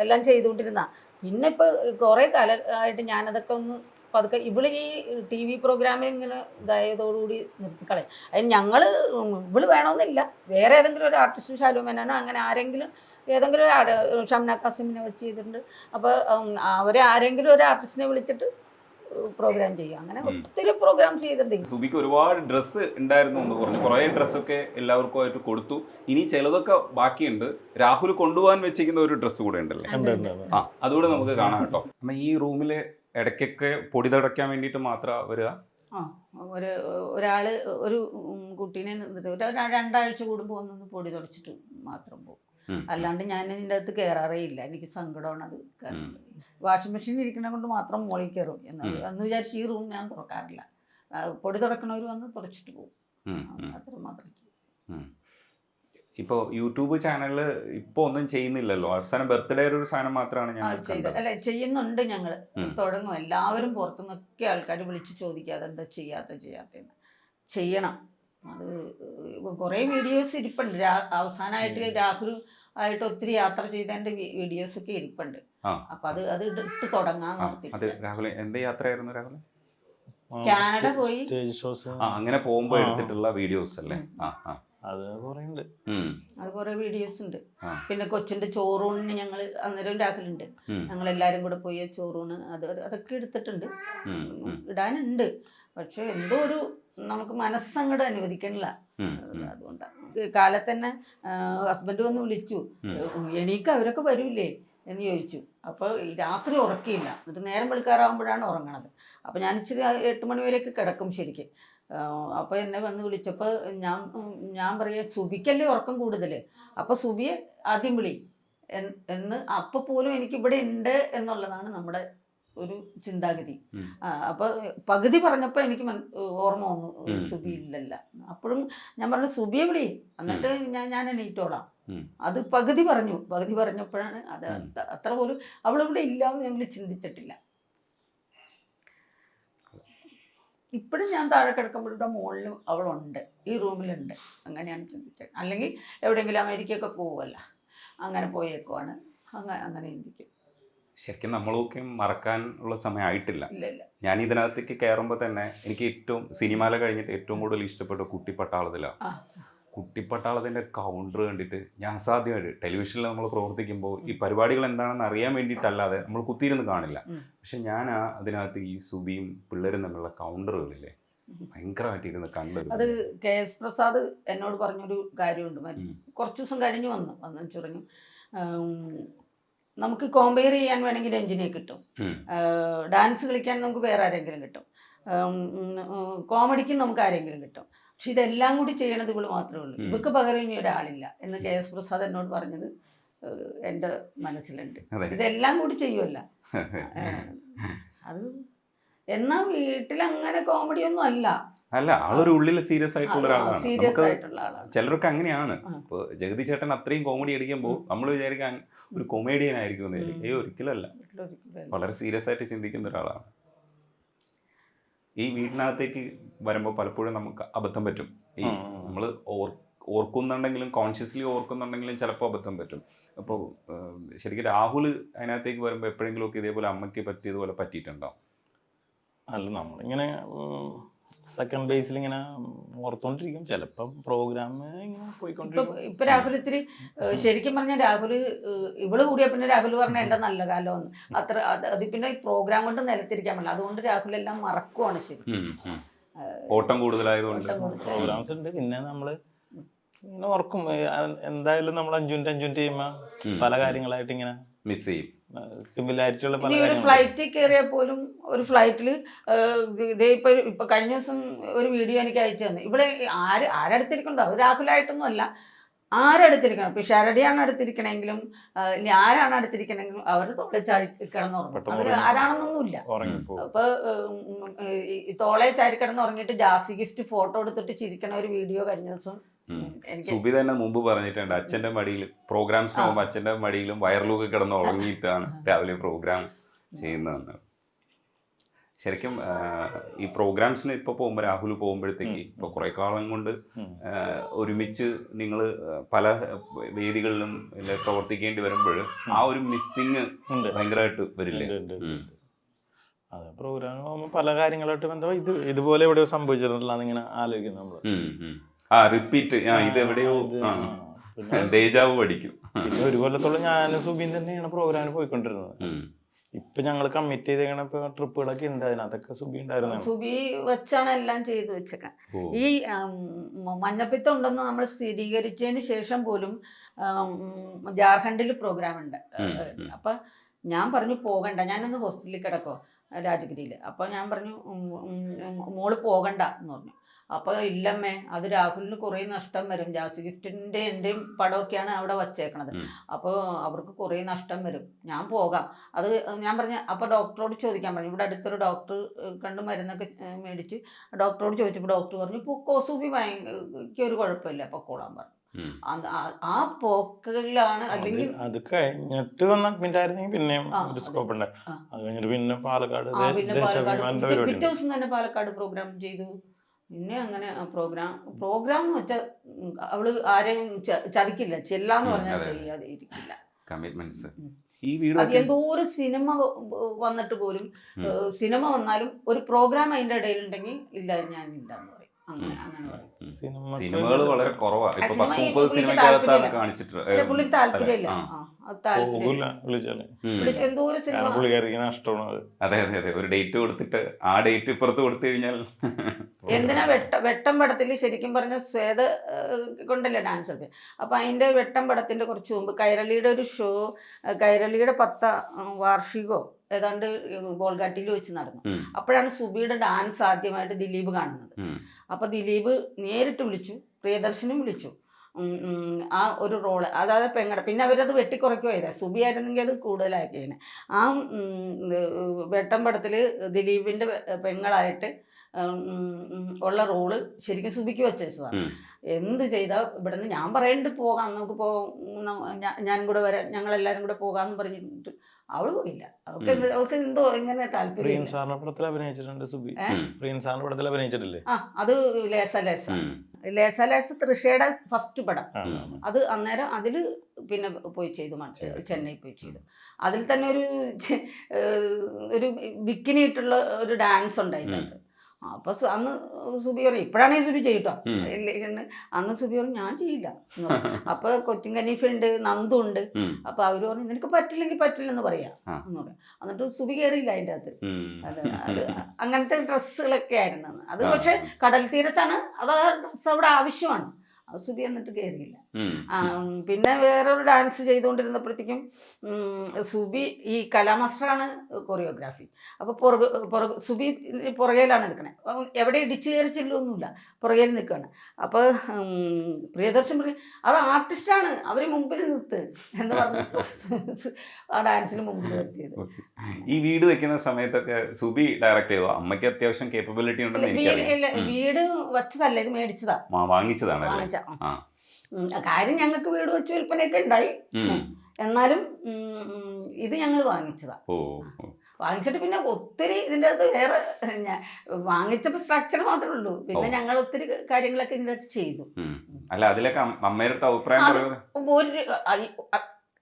എല്ലാം ചെയ്തുകൊണ്ടിരുന്ന പിന്നെ ഇപ്പോൾ കുറേ കാലമായിട്ട് ഞാനതൊക്കെ ഒന്ന് പതുക്കെ ഇവള് ഈ TV പ്രോഗ്രാമിൽ ഇങ്ങനെ ഇതായതോടുകൂടി നിർത്തിക്കളയും. അതിന് ഞങ്ങൾ ഇവള് വേണമെന്നില്ല, വേറെ ഏതെങ്കിലും ഒരു ആർട്ടിസ്റ്റ്, ശാലുമേനോ അങ്ങനെ ആരെങ്കിലും, ഏതെങ്കിലും ഒരു ഷംന കാസിമിനെ വെച്ച് ചെയ്തിട്ടുണ്ട്. അപ്പോൾ അവരെ ആരെങ്കിലും ഒരു ആർട്ടിസ്റ്റിനെ വിളിച്ചിട്ട് പ്രോഗ്രാം ചെയ്യും. അങ്ങനെ ഒത്തിരി പ്രോഗ്രാംസ് ചെയ്തിട്ടുണ്ട്. സുബിക്ക് ഒരുപാട് ഡ്രസ്സ് ഉണ്ടായിരുന്നു എന്ന് പറഞ്ഞു. കുറേ ഡ്രസ്സൊക്കെ എല്ലാവർക്കും ആയിട്ട് കൊടുത്തു. ഇനി ചിലതൊക്കെ ബാക്കിയുണ്ട്. രാഹുൽ കൊണ്ടുപോകാൻ വെച്ചിരിക്കുന്ന ഒരു ഡ്രസ്സ് കൂടെ ഉണ്ടല്ലേ? ആ, അതുകൂടെ നമുക്ക് കാണാം കേട്ടോ. അമ്മ ഈ റൂമില് ഇടയ്ക്കൊക്കെ പൊടി തടയ്ക്കാൻ വേണ്ടിയിട്ട് മാത്രം വരിക? ആ, ഒരാള് ഒരു കുട്ടീനെ നിർത്തിട്ട് ഒരു 2 ആഴ്ച കൂടുമ്പോൾ ഒന്ന് പൊടി തുടച്ചിട്ട് മാത്രം പോകും. അല്ലാണ്ട് ഞാൻ ഇതിൻ്റെ അകത്ത് കയറാറേ ഇല്ല. എനിക്ക് സങ്കടമാണ് അത്. വാഷിംഗ് മെഷീൻ ഇരിക്കണ കൊണ്ട് മാത്രം മുകളിൽ കയറും എന്ന് വിചാരിച്ച് ഈ റൂം ഞാൻ തുറക്കാറില്ല. പൊടി തുറക്കണവർ വന്ന് തുറച്ചിട്ട് പോകും. അത്ര മാത്രം. ഇപ്പോൾ യൂട്യൂബ് ചാനലിൽ ഇപ്പോൾ ഒന്നും ചെയ്യുന്നില്ലല്ലോ. അവസാനം ബർത്ത്ഡേ ഒരു സാധനം മാത്രമാണ് ഞാൻ അല്ല, ചെയ്യുന്നുണ്ട്. ഞങ്ങൾ തുടങ്ങും. എല്ലാവരും പുറത്തുനിന്നൊക്കെ ആൾക്കാർ വിളിച്ച് ചോദിക്കാതെ എന്താ ചെയ്യാത്തതെന്ന്. ചെയ്യണം. അത് കുറേ വീഡിയോസ് ഇരിപ്പുണ്ട്. അവസാനമായിട്ട് രാഹുൽ ആയിട്ട് ഒത്തിരി യാത്ര ചെയ്തതിൻ്റെ വീഡിയോസൊക്കെ ഇരിപ്പുണ്ട്. അപ്പം അത് ഇട്ട് തുടങ്ങാൻ നോക്കി. രാഹുൽ എന്ത് യാത്രയായിരുന്നു രാഹുൽ? കാനഡ പോയി അങ്ങനെ പോകുമ്പോൾ എടുത്തിട്ടുള്ള വീഡിയോസ് അല്ലേ? അത് കുറേ വീഡിയോസ് ഉണ്ട്. പിന്നെ കൊച്ചിന്റെ ചോറൂണിന് ഞങ്ങൾ അന്നേരം രാഹുലുണ്ട്, ഞങ്ങൾ എല്ലാരും കൂടെ പോയി ചോറൂണ് അതൊക്കെ എടുത്തിട്ടുണ്ട്. ഇടാനുണ്ട്. പക്ഷെ എന്തോ ഒരു നമുക്ക് മനസ്സങ്ങോട്ട് അനുവദിക്കണില്ല. അതുകൊണ്ടാണ് കാലത്ത് തന്നെ ഹസ്ബൻഡ് വന്ന് വിളിച്ചു, എണീക്ക് അവരൊക്കെ വരൂലേ എന്ന് ചോദിച്ചു. അപ്പോൾ രാത്രി ഉറക്കിയില്ല. എന്നിട്ട് നേരം വെളുക്കാറാകുമ്പോഴാണ് ഉറങ്ങണത്. അപ്പോൾ ഞാൻ ഇച്ചിരി 8 മണി വരെയൊക്കെ കിടക്കും ശരിക്കും. അപ്പോൾ എന്നെ വന്ന് വിളിച്ചപ്പോൾ ഞാൻ പറയാ, സുബിക്കല്ലേ ഉറക്കം കൂടുതൽ, അപ്പോൾ സുബിയെ ആദ്യം വിളി എന്ന്. അപ്പോൾ പോലും എനിക്ക് ഇവിടെ ഉണ്ട് എന്നുള്ളതാണ് നമ്മുടെ ഒരു ചിന്താഗതി. അപ്പോൾ പകുതി പറഞ്ഞപ്പോൾ എനിക്ക് ഓർമ്മ വന്നു സുബി ഇല്ലല്ല. അപ്പോഴും ഞാൻ പറഞ്ഞു സുബിയെ വിളി, എന്നിട്ട് ഞാൻ എണീറ്റോളാം. അത് പകുതി പറഞ്ഞപ്പോഴാണ് അത് അത്ര പോലും അവളിവിടെ ഇല്ലാന്ന് ഞങ്ങൾ ചിന്തിച്ചിട്ടില്ല. ഇപ്പോഴും ഞാൻ താഴെ കിടക്കുമ്പോഴുടെ മുകളിലും അവളുണ്ട്, ഈ റൂമിലുണ്ട്. അങ്ങനെയാണ് ചിന്തിച്ചത്. അല്ലെങ്കിൽ എവിടെയെങ്കിലും അമേരിക്കയൊക്കെ പോവുമല്ല, അങ്ങനെ പോയേക്കുവാണ്. അങ്ങനെ ചിന്തിക്കും. ശരിക്കും നമ്മളൊക്കെ മറക്കാൻ ഉള്ള സമയമായിട്ടില്ല. ഞാൻ ഇതിനകത്തേക്ക് കയറുമ്പോൾ തന്നെ എനിക്ക് ഏറ്റവും സിനിമയിലെ കഴിഞ്ഞിട്ട് ഏറ്റവും കൂടുതൽ ഇഷ്ടപ്പെട്ട കുട്ടിപ്പട്ടാളത്തിലാണ്. കുട്ടിപ്പട്ടാളത്തിൻ്റെ കൗണ്ടർ കണ്ടിട്ട് ഞാൻ അസാധ്യമായിട്ട് ടെലിവിഷനിൽ നമ്മൾ പ്രവർത്തിക്കുമ്പോൾ ഈ പരിപാടികൾ എന്താണെന്ന് അറിയാൻ വേണ്ടിയിട്ടല്ലാതെ നമ്മൾ കുത്തിയിരുന്ന് കാണില്ല. പക്ഷെ ഞാൻ അതിനകത്ത് ഈ സുബിയും പിള്ളേരും തമ്മിലുള്ള കൗണ്ടറുകളില്ലേ ഭയങ്കരമായിട്ട് ഇരുന്ന് കണ്ടത്. അത് KS പ്രസാദ് എന്നോട് പറഞ്ഞൊരു കാര്യമുണ്ട്. കുറച്ച് ദിവസം കഴിഞ്ഞ് വന്നു പറഞ്ഞു, നമുക്ക് കോമ്പയർ ചെയ്യാൻ വേണമെങ്കിൽ രഞ്ജിനിയെ കിട്ടും, ഡാൻസ് കളിക്കാൻ നമുക്ക് വേറെ ആരെങ്കിലും കിട്ടും, കോമഡിക്ക് നമുക്ക് ആരെങ്കിലും കിട്ടും. പക്ഷെ ഇതെല്ലാം കൂടി ചെയ്യണത് ഇവള് മാത്രമേ ഉള്ളൂ. ഇവക്ക് പകരം ഇനി ഒരാളില്ല എന്ന് KS പ്രസാദ് എന്നോട് പറഞ്ഞത് എൻ്റെ മനസ്സിലുണ്ട്. ഇതെല്ലാം കൂടി ചെയ്യുമല്ല അത്. എന്നാൽ വീട്ടിൽ അങ്ങനെ കോമഡിയൊന്നും അല്ല. ആളൊരു ഉള്ളിൽ സീരിയസ് ആയിട്ടുള്ള ഒരാളാണ്. ചിലരൊക്കെ അങ്ങനെയാണ്. ഇപ്പൊ ജഗതി ചേട്ടൻ അത്രയും കോമഡി അടിക്കുമ്പോൾ നമ്മൾ വിചാരിക്കാൻ ഒരു കൊമേഡിയൻ ആയിരിക്കും എന്ന് വിചാരിക്കും. ഒരിക്കലല്ല, വളരെ സീരിയസ് ആയിട്ട് ചിന്തിക്കുന്ന ഒരാളാണ്. ഈ വീടിനകത്തേക്ക് വരുമ്പോൾ പലപ്പോഴും നമുക്ക് അബദ്ധം പറ്റും. ഈ നമ്മൾ ഓർക്കുന്നുണ്ടെങ്കിലും കോൺഷ്യസ്ലി ഓർക്കുന്നുണ്ടെങ്കിലും ചിലപ്പോൾ അബദ്ധം പറ്റും. അപ്പോൾ ശരിക്കും രാഹുൽ അതിനകത്തേക്ക് വരുമ്പോൾ എപ്പോഴെങ്കിലും ഒക്കെ ഇതേപോലെ അമ്മയ്ക്ക് പറ്റിയതുപോലെ പറ്റിയിട്ടുണ്ടോ? അല്ല, നമ്മളിങ്ങനെ സെക്കൻഡ് ബേസിൽ ഇങ്ങനെ ഓർത്തോണ്ടിരിക്കും. ചിലപ്പോൾ പ്രോഗ്രാം ഇങ്ങനെ പോയിക്കൊണ്ടിരിക്കും. ഇപ്പൊ രാഹുൽ ഇത്തിരി ശരിക്കും പറഞ്ഞാൽ രാഹുൽ ഇവള് കൂടിയ പിന്നെ രാഹുൽ പറഞ്ഞ എൻ്റെ നല്ല കാലമെന്ന് അത്ര അത് പിന്നെ ഈ പ്രോഗ്രാം കൊണ്ട് നിലത്തിരിക്കാൻ പറ്റില്ല. അതുകൊണ്ട് രാഹുൽ എല്ലാം മറക്കുവാണ് ശരിക്കും. ഓട്ടം കൂടുതലായതുകൊണ്ട് പ്രോഗ്രാംസ് ഉണ്ട്. പിന്നെ നമ്മള് ഇങ്ങനെ ഓർക്കും. എന്തായാലും നമ്മൾ 5 മിനിറ്റ് ചെയ്യുമ്പോൾ പല കാര്യങ്ങളായിട്ട് ഇങ്ങനെ മിസ് ചെയ്യും. സിമിലാരിറ്റി ഉള്ള പല ഒരു ഫ്ലൈറ്റിൽ കയറിയാൽ പോലും ഒരു ഫ്ലൈറ്റിൽ ഇതേ ഇപ്പൊ കഴിഞ്ഞ ദിവസം ഒരു വീഡിയോ എനിക്ക് അയച്ചു തന്നെ. ഇവിടെ ആരടുത്തിരിക്കണോ അത് രാഹുലായിട്ടൊന്നും അല്ല, ആരടുത്തിരിക്കണം. ഇപ്പൊ ഷാരടിയാണ് അടുത്തിരിക്കണമെങ്കിലും ഇനി ആരാണ് അടുത്തിരിക്കണമെങ്കിലും അവർ തോളെ ചാരി കിടന്നുറങ്ങും. അത് ആരാണെന്നൊന്നുമില്ല. അപ്പൊ തോളെ ചാരി കിടന്നുറങ്ങിയിട്ട് ജാസി ഗിഫ്റ്റ് ഫോട്ടോ എടുത്തിട്ട് ചിരിക്കണ ഒരു വീഡിയോ കഴിഞ്ഞ ദിവസം സുബി തന്നെ മുമ്പ് പറഞ്ഞിട്ടുണ്ട്, അച്ഛന്റെ മടിയിലും പ്രോഗ്രാംസിന് പോകുമ്പോൾ അച്ഛന്റെ മടിയിലും വയറിലൊക്കെ കിടന്ന് ഉറങ്ങിയിട്ടാണ് രാവിലെ പ്രോഗ്രാം ചെയ്യുന്നതെന്ന്. ശരിക്കും ഈ പ്രോഗ്രാംസിന് ഇപ്പൊ പോകുമ്പോൾ രാഹുൽ പോകുമ്പോഴത്തേക്ക് ഇപ്പൊ കുറെ കാലം കൊണ്ട് ഒരുമിച്ച് നിങ്ങൾ പല വേദികളിലും പ്രവർത്തിക്കേണ്ടി വരുമ്പോൾ ആ ഒരു മിസ്സിങ് ഭയങ്കരമായിട്ട് വരില്ലേ? അതെ, പ്രോഗ്രാം പോകുമ്പോൾ പല കാര്യങ്ങളായിട്ട് ബന്ധപ്പെട്ട് ഇതുപോലെ എവിടെയോ സംഭവിച്ചിട്ടുണ്ടെന്ന് ഇങ്ങനെ ആലോചിക്കുന്നു നമ്മള്. റിപ്പീറ്റ് ഇത് എവിടെയോ ദേജാവ് പഠിക്കും. പിന്നെ ഒരു കൊല്ലത്തോളം ഞാനും സുബിയും തന്നെയാണ് പ്രോഗ്രാമിന് പോയിക്കൊണ്ടിരുന്നത്. ഇപ്പൊ ഞങ്ങൾ കമ്മിറ്റ് ചെയ്തേക്കണ ട്രിപ്പുകളൊക്കെ ഉണ്ട്, അതിനകത്തൊക്കെ സുബി ഉണ്ടായിരുന്നു. സുബി വെച്ചാണ് എല്ലാം ചെയ്തു വെച്ചേക്കാൻ. ഈ മഞ്ഞപ്പിത്തം ഉണ്ടെന്ന് നമ്മൾ സ്ഥിരീകരിച്ചതിന് ശേഷം പോലും ജാർഖണ്ഡിൽ പ്രോഗ്രാം ഉണ്ട്. അപ്പൊ ഞാൻ പറഞ്ഞു പോകണ്ട, ഞാനന്ന് ഹോസ്പിറ്റലിൽ കിടക്കോ രാജഗിരിയിൽ. അപ്പോൾ ഞാൻ പറഞ്ഞു മോള് പോകണ്ട എന്ന് പറഞ്ഞു. അപ്പോൾ ഇല്ലമ്മേ, അത് രാഹുലിന് കുറേ നഷ്ടം വരും. ജാസി ഗിഫ്റ്റിൻ്റെ എൻ്റെയും പടമൊക്കെയാണ് അവിടെ വച്ചേക്കണത്. അപ്പോൾ അവർക്ക് കുറേ നഷ്ടം വരും, ഞാൻ പോകാം. അത് ഞാൻ പറഞ്ഞു. അപ്പോൾ ഡോക്ടറോട് ചോദിക്കാൻ പറഞ്ഞു. ഇവിടെ അടുത്തൊരു ഡോക്ടർ കണ്ട് മരുന്നൊക്കെ മേടിച്ച് ഡോക്ടറോട് ചോദിച്ചപ്പോൾ ഡോക്ടർ പറഞ്ഞു പൊക്കോ സുബി, ഒരു കുഴപ്പമില്ല, പൊക്കോളാൻ പറഞ്ഞു. ആ പോക്കലാണ്. അല്ലെങ്കിൽ അത് കഴിഞ്ഞിട്ട് വന്ന് അഡ്മിറ്റ് ആയിരുന്നെങ്കിൽ പിന്നെയും ഒരു സ്കോപ്പ് ഉണ്ട്. അത് കഴിഞ്ഞിട്ട് പിന്നെ പാലക്കാട് പിറ്റേ ദിവസം തന്നെ പാലക്കാട് പ്രോഗ്രാം ചെയ്തു. പിന്നെ അങ്ങനെ പ്രോഗ്രാം എന്ന് വെച്ചാൽ അവള് ആരെയും ചതിക്കില്ല, ചെല്ലാന്ന് പറഞ്ഞാൽ ചെയ്യാതെ ഇരിക്കില്ല. കമ്മിറ്റ്മെന്റ്സ്. അത് എന്തോ ഒരു സിനിമ വന്നിട്ട് പോലും, സിനിമ വന്നാലും ഒരു പ്രോഗ്രാം അതിന്റെ ഇടയിലുണ്ടെങ്കിൽ ഇല്ല, ഞാൻ ഇല്ലെന്ന് പറയും. സിനിമകൾ വളരെ കുറവാണ്. പുള്ളിക്ക് താല്പര്യമില്ല. എന്തോ ഒരു സിനിമ അതെ അതെ അതെ, ഒരു ഡേറ്റ് കൊടുത്തിട്ട് ആ ഡേറ്റ് ഇപ്പുറത്ത് കൊടുത്തു കഴിഞ്ഞാൽ എന്തിനാ വെട്ടം പടത്തിൽ ശരിക്കും പറഞ്ഞ ശ്വേത കൊണ്ടല്ലേ ഡാൻസ് കളിക്കുക. അപ്പൊ അതിന്റെ വെട്ടം പടത്തിന്റെ കുറച്ച് മുമ്പ് കൈരളിയുടെ ഒരു ഷോ, കൈരളിയുടെ 10ാം വാർഷികമോ ഏതാണ്ട് ബോൾഗാട്ടിയിൽ വെച്ച് നടന്നു. അപ്പോഴാണ് സുബിയുടെ ഡാൻസ് ആദ്യമായിട്ട് ദിലീപ് കാണുന്നത്. അപ്പൊ ദിലീപ് നേരിട്ട് വിളിച്ചു, പ്രിയദർശനും വിളിച്ചു. ആ ഒരു റോള്, അതായത് പെങ്ങട. പിന്നെ അവരത് വെട്ടിക്കുറയ്ക്കുക ചെയ്തേ. സുബി ആയിരുന്നെങ്കിൽ അത് കൂടുതലാക്കിയേനെ. ആ വെട്ടം പടത്തിൽ ദിലീപിൻ്റെ പെങ്ങളായിട്ട് ഉള്ള റോള് ശരിക്കും സുബിക്ക് വെച്ചതാണ്. എന്ത് ചെയ്താൽ ഇവിടുന്ന് ഞാൻ പറയേണ്ടി പോകാം, നമുക്ക് ഞാൻ കൂടെ വരാം, ഞങ്ങളെല്ലാവരും കൂടെ പോകാമെന്ന് പറഞ്ഞിട്ട് അവള് പോയില്ല. അവൾക്ക് എന്തോ എങ്ങനെ താല്പര്യം. അത് ലേസ തൃഷയുടെ ഫസ്റ്റ് പടം. അത് അന്നേരം അതില് പിന്നെ പോയി ചെയ്തു, ചെന്നൈ പോയി ചെയ്തു. അതിൽ തന്നെ ഒരു ബിക്കിനി ഇട്ടുള്ള ഒരു ഡാൻസ് ഉണ്ടായിരുന്നു. അപ്പൊ അന്ന് സുബി പറയും, ഇപ്പോഴാണ് ഈ സുബി ചെയ്യട്ടോ. അന്ന് സുബി പറഞ്ഞു ഞാൻ ചെയ്യില്ല. അപ്പൊ കൊച്ചിൻ കനീഫ ഉണ്ട്, നന്ദു ഉണ്ട്. അപ്പൊ അവര് പറഞ്ഞു നിനക്ക് പറ്റില്ലെങ്കിൽ പറ്റില്ലെന്ന് പറയാ എന്ന് പറയാം. എന്നിട്ട് സുബി കയറിയില്ല അതിൻ്റെ അകത്ത്. അത് അങ്ങനത്തെ ഡ്രസ്സുകളൊക്കെ ആയിരുന്നു അത്. പക്ഷെ കടൽ തീരത്താണ്, അത് ആ ഡ്രസ്സ് അവിടെ ആവശ്യമാണ്. അത് സുബി എന്നിട്ട് കയറിയില്ല. പിന്നെ വേറൊരു ഡാൻസ് ചെയ്തുകൊണ്ടിരുന്നപ്പോഴത്തേക്കും സുബി ഈ കലാമാസ്റ്ററാണ് കൊറിയോഗ്രാഫി. അപ്പോൾ സുബി പുറകയിലാണ് നിൽക്കണേ. എവിടെ ഇടിച്ചു കയറി ചെല്ലൊന്നുമില്ല, പുറകയിൽ നിൽക്കുകയാണ്. അപ്പോൾ പ്രിയദർശൻ പറയും അത് ആർട്ടിസ്റ്റാണ്, അവർ മുമ്പിൽ നിർത്ത് എന്ന് പറഞ്ഞു ആ ഡാൻസിന് മുമ്പിൽ നിർത്തിയത്. ഈ വീട് വെക്കുന്ന സമയത്തൊക്കെ സുബി ഡയറക്റ്റ് ചെയ്തോ? അമ്മയ്ക്ക് അത്യാവശ്യം കേപ്പബിലിറ്റി ഉണ്ടെന്ന് എനിക്കറിയാം. വീട് വെച്ചതല്ല, ഇത് മേടിച്ചതാ, വാങ്ങിച്ചതാണ്. കാര്യം ഞങ്ങൾക്ക് വീട് വെച്ച് വിൽപ്പനയൊക്കെ ഉണ്ടായി, എന്നാലും ഇത് ഞങ്ങൾ വാങ്ങിച്ചതാ. വാങ്ങിച്ചിട്ട് പിന്നെ ഒത്തിരി ഇതിൻ്റെ അകത്ത് വേറെ വാങ്ങിച്ചപ്പോൾ സ്ട്രക്ചർ മാത്രമേ ഉള്ളൂ. പിന്നെ ഞങ്ങൾ ഒത്തിരി കാര്യങ്ങളൊക്കെ ഇതിൻ്റെ അകത്ത് ചെയ്തു. അല്ല, അതിലൊക്കെ അമ്മയുടെ അഭിപ്രായം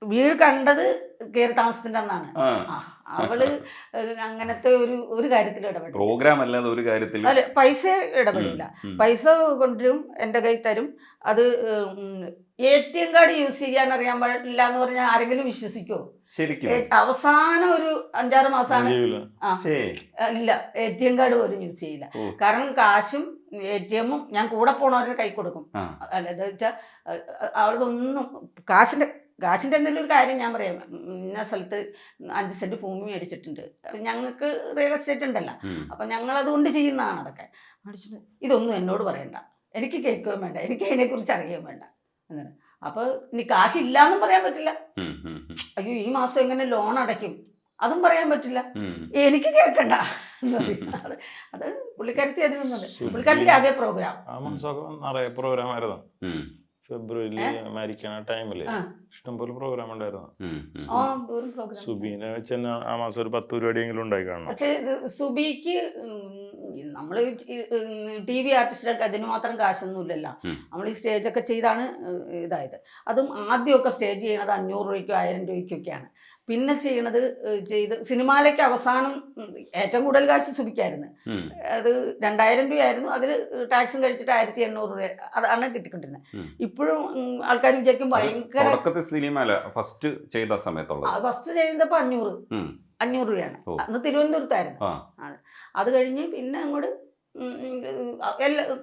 വീട് കണ്ടത് കയറി താമസത്തിന്റെ അന്നാണ്. അവള് അങ്ങനത്തെ ഒരു കാര്യത്തിൽ ഇടപെടും. പ്രോഗ്രാം അല്ലാതെ ഒരു കാര്യത്തിൽ അല്ല, പൈസ ഇടപെടില്ല. പൈസ കൊണ്ടുവരും, എൻ്റെ കൈ തരും. അത് ATM കാർഡ് യൂസ് ചെയ്യാൻ അറിയാൻ പാടില്ല എന്ന് പറഞ്ഞാൽ ആരെങ്കിലും വിശ്വസിക്കുമോ? അവസാനം ഒരു 5-6 മാസമാണ് ഇല്ല, ATM കാർഡ് പോലും യൂസ് ചെയ്യില്ല. കാരണം കാശും ATM-ഉം ഞാൻ കൂടെ പോണവരുടെ കൈ കൊടുക്കും. അല്ല, എന്താ വെച്ചാൽ അവളതൊന്നും കാശിൻ്റെ എന്തെങ്കിലും ഒരു കാര്യം ഞാൻ പറയാം. ഇന്ന സ്ഥലത്ത് 5 സെന്റ് ഭൂമി മേടിച്ചിട്ടുണ്ട്, ഞങ്ങൾക്ക് റിയൽ എസ്റ്റേറ്റ് ഉണ്ടല്ലോ, അപ്പം ഞങ്ങളതുകൊണ്ട് ചെയ്യുന്നതാണ് അതൊക്കെ. മേടിച്ചിട്ട് ഇതൊന്നും എന്നോട് പറയണ്ട, എനിക്ക് കേൾക്കുകയും വേണ്ട, എനിക്ക് അതിനെക്കുറിച്ച് അറിയുകയും വേണ്ട അങ്ങനെ. അപ്പോൾ ഇനി കാശില്ലാന്നും പറയാൻ പറ്റില്ല. അയ്യോ ഈ മാസം എങ്ങനെ ലോൺ അടയ്ക്കും അതും പറയാൻ പറ്റില്ല, എനിക്ക് കേൾക്കണ്ട എന്ന് പറയും. അത് പുള്ളിക്കാരത്തി അതിലൊന്നുണ്ട്. പുള്ളിക്കാരത്തിക്ക് ആകെ പ്രോഗ്രാം ആയിരുന്നു. ഫെബ്രുവരിയിൽ മരിക്കണ ടൈമില് ഇഷ്ടംപോലെ പ്രോഗ്രാം ഉണ്ടായിരുന്നു. ഒരു പ്രോഗ്രാം സുബീനെ വെച്ച് തന്നെ ആ മാസം ഒരു 10 പരിപാടിയെങ്കിലും ഉണ്ടായി കാണണം. പക്ഷെ സുബിക്ക് നമ്മൾ TV ആർട്ടിസ്റ്റുകൾക്ക് അതിന് മാത്രം കാശൊന്നും ഇല്ലല്ലോ. നമ്മൾ ഈ സ്റ്റേജൊക്കെ ചെയ്താണ് ഇതായത്. അതും ആദ്യമൊക്കെ സ്റ്റേജ് ചെയ്യണത് 500 രൂപയ്ക്കോ 1000 രൂപയ്ക്കൊക്കെയാണ്. പിന്നെ ചെയ്യണത് സിനിമയിലേക്ക് അവസാനം ഏറ്റവും കൂടുതൽ കാശ് സുബിക്കായിരുന്നു. അത് 2000 രൂപയായിരുന്നു. അതിൽ ടാക്സും കഴിച്ചിട്ട് 1800 രൂപ അതാണ് കിട്ടിക്കൊണ്ടിരുന്നത്. ഇപ്പോഴും ആൾക്കാർ വിചാരിക്കും ഭയങ്കര ഫസ്റ്റ് ചെയ്ത സമയത്തുള്ളത്. ഫസ്റ്റ് ചെയ്യുന്നപ്പോ 500 രൂപയാണ്. അന്ന് തിരുവനന്തപുരത്തായിരുന്നു. അത് കഴിഞ്ഞ് പിന്നെ അങ്ങോട്ട്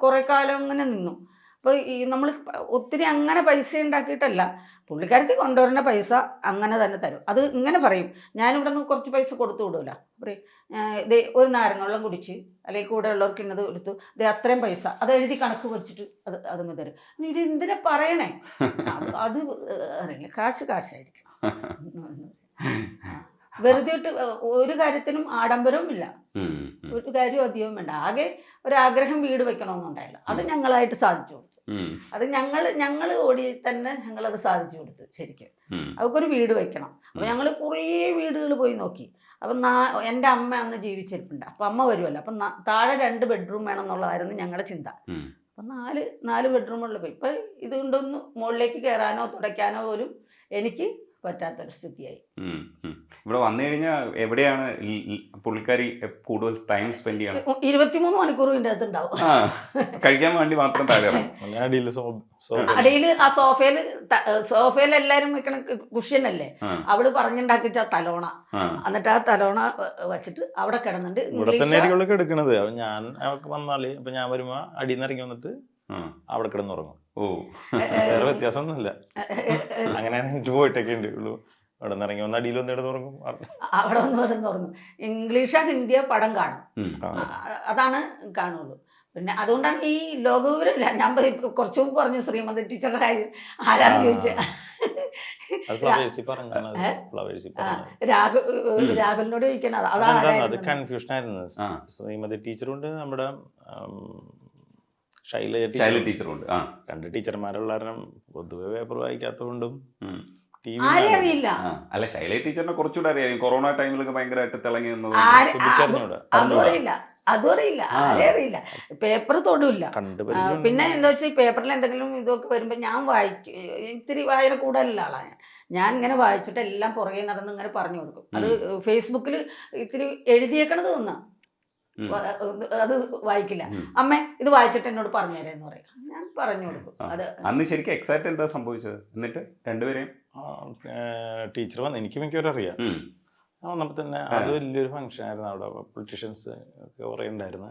കുറെ കാലം അങ്ങനെ നിന്നു. അപ്പോൾ ഈ നമ്മൾ ഒത്തിരി അങ്ങനെ പൈസ ഉണ്ടാക്കിയിട്ടല്ല, പുള്ളിക്കാരത്തി കൊണ്ടുവരുന്ന പൈസ അങ്ങനെ തന്നെ തരും. അത് ഇങ്ങനെ പറയും, ഞാനിവിടെ നിന്ന് കുറച്ച് പൈസ കൊടുത്തു വിടുമല്ലോ, പറയും ദേ ഒരു നാരങ്ങ വെള്ളം കുടിച്ച് അല്ലെങ്കിൽ കൂടെ ഉള്ളവർക്ക് ഇന്നത് എടുത്തു, ദേ അത്രയും പൈസ അത് എഴുതി കണക്ക് വെച്ചിട്ട് അതങ്ങ് തരും. ഇത് എന്തിനാ പറയണേ? അത് അറിയില്ല, കാശായിരിക്കണം. വെറുതെ ഇട്ട് ഒരു കാര്യത്തിനും ആഡംബരവും ഇല്ല, ഒരു കാര്യവും അധികവും വേണ്ട. ആകെ ഒരാഗ്രഹം വീട് വെക്കണമെന്നുണ്ടായില്ല, അത് ഞങ്ങളായിട്ട് സാധിച്ചു കൊടുത്തു. അത് ഞങ്ങൾ ഓടി തന്നെ ഞങ്ങളത് സാധിച്ചു കൊടുത്തു. ശരിക്കും അവർക്കൊരു വീട് വെക്കണം. അപ്പം ഞങ്ങൾ കുറേ വീടുകൾ പോയി നോക്കി. അപ്പം എൻ്റെ അമ്മ അന്ന് ജീവിച്ചിരിപ്പുണ്ട്. അപ്പം അമ്മ വരുമല്ലോ, അപ്പം താഴെ 2 ബെഡ്റൂം വേണം എന്നുള്ളതായിരുന്നു ഞങ്ങളുടെ ചിന്ത. അപ്പം 4 ബെഡ്റൂമുള്ള പോയി. ഇപ്പം ഇതുകൊണ്ടൊന്ന് മുകളിലേക്ക് കയറാനോ തുടയ്ക്കാനോ പോലും എനിക്ക് പറ്റാത്തൊരു സ്ഥിതിയായി. ഇവിടെ വന്നു കഴിഞ്ഞാൽ എവിടെയാണ് പുള്ളിക്കാരി കൂടുതൽ ടൈം സ്പെൻഡ് ചെയ്യണം? 23 മണിക്കൂർ ഇതിൻ്റെ അകത്ത് ഉണ്ടാവും. കഴിക്കാൻ വേണ്ടി മാത്രം താഴെ അടിയിൽ ആ സോഫയിൽ എല്ലാരും വെക്കണ കുഷ്യനല്ലേ, അവള് പറഞ്ഞുണ്ടാക്കിച്ച തലോണ. എന്നിട്ട് ആ തലോണ വെച്ചിട്ട് അവിടെ കിടന്നിട്ട് ഇവിടെ തന്നെ എടുക്കണത്. ഞാൻ വന്നാല് ഇപ്പൊ ഞാൻ വരുമ്പോ അടിയിൽ നിന്ന് ഇറങ്ങി വന്നിട്ട് അവിടെ കിടന്നുറങ്ങും. വേറെ വ്യത്യാസമൊന്നുമില്ല. അങ്ങനെ പോയിട്ടൊക്കെ ഉള്ളൂ. അവിടെ നിന്ന് ഇറങ്ങി വന്ന് അടിയിൽ വന്ന് കിടന്നുറങ്ങും. അവിടെ വന്ന് കിടന്നുറങ്ങും. ഇംഗ്ലീഷോ ഹിന്ദിയോ പടം കാണും, അതാണ് കാണുള്ളൂ. പിന്നെ അതുകൊണ്ടാണ് ഈ ലോകവിവരമില്ല. ഞാൻ കുറച്ചു മുമ്പ് പറഞ്ഞു ശ്രീമതി ടീച്ചറുടെ കാര്യം ആരാന്ന് ചോദിച്ചാൽ രാഹുലിനോട് ചോദിക്കണം. അത് കൺഫ്യൂഷൻ ആയിരുന്നു. ശ്രീമതി ടീച്ചറുണ്ട്, നമ്മുടെ ശൈല ടീച്ചറുണ്ട്. 2 ടീച്ചർമാരുള്ള കാരണം പൊതുവെ പേപ്പർ വായിക്കാത്തതുകൊണ്ടും അറിയില്ല. അല്ല, ശൈല ടീച്ചറിനെ കുറച്ചുകൂടെ അറിയാം. കൊറോണ ടൈമിലൊക്കെ ഭയങ്കരമായിട്ട് തിളങ്ങി അതും അറിയില്ല, ആരെ അറിയില്ല. പേപ്പർ തൊടില്ല. പിന്നെ എന്താ വെച്ചാൽ പേപ്പറിൽ എന്തെങ്കിലും ഇതൊക്കെ വരുമ്പോൾ ഞാൻ വായിക്കും. ഇത്തിരി വായന കൂടുതലുള്ള ആളാണ് ഞാൻ. ഇങ്ങനെ വായിച്ചിട്ട് എല്ലാം പുറകെ നടന്ന് ഇങ്ങനെ പറഞ്ഞു കൊടുക്കും. അത് ഫേസ്ബുക്കിൽ ഇത്തിരി എഴുതിയേക്കണത് ഒന്നാ, അത് വായിക്കില്ല. അമ്മേ ഇത് വായിച്ചിട്ട് എന്നോട് പറഞ്ഞു തരാന്ന് പറയും, ഞാൻ പറഞ്ഞു കൊടുക്കും. അത് അന്ന് ശരിക്കും എക്സാക്ട് എന്താ സംഭവിച്ചത്? എന്നിട്ട് രണ്ടുപേരെയും ടീച്ചർ വന്ന് എനിക്ക് മിക്കവരും അറിയാം. വന്നപ്പോൾ തന്നെ അത് വലിയൊരു ഫംഗ്ഷൻ ആയിരുന്നു. അവിടെ പൊളിറ്റീഷ്യൻസ് ഒക്കെ കുറേ ഉണ്ടായിരുന്നു.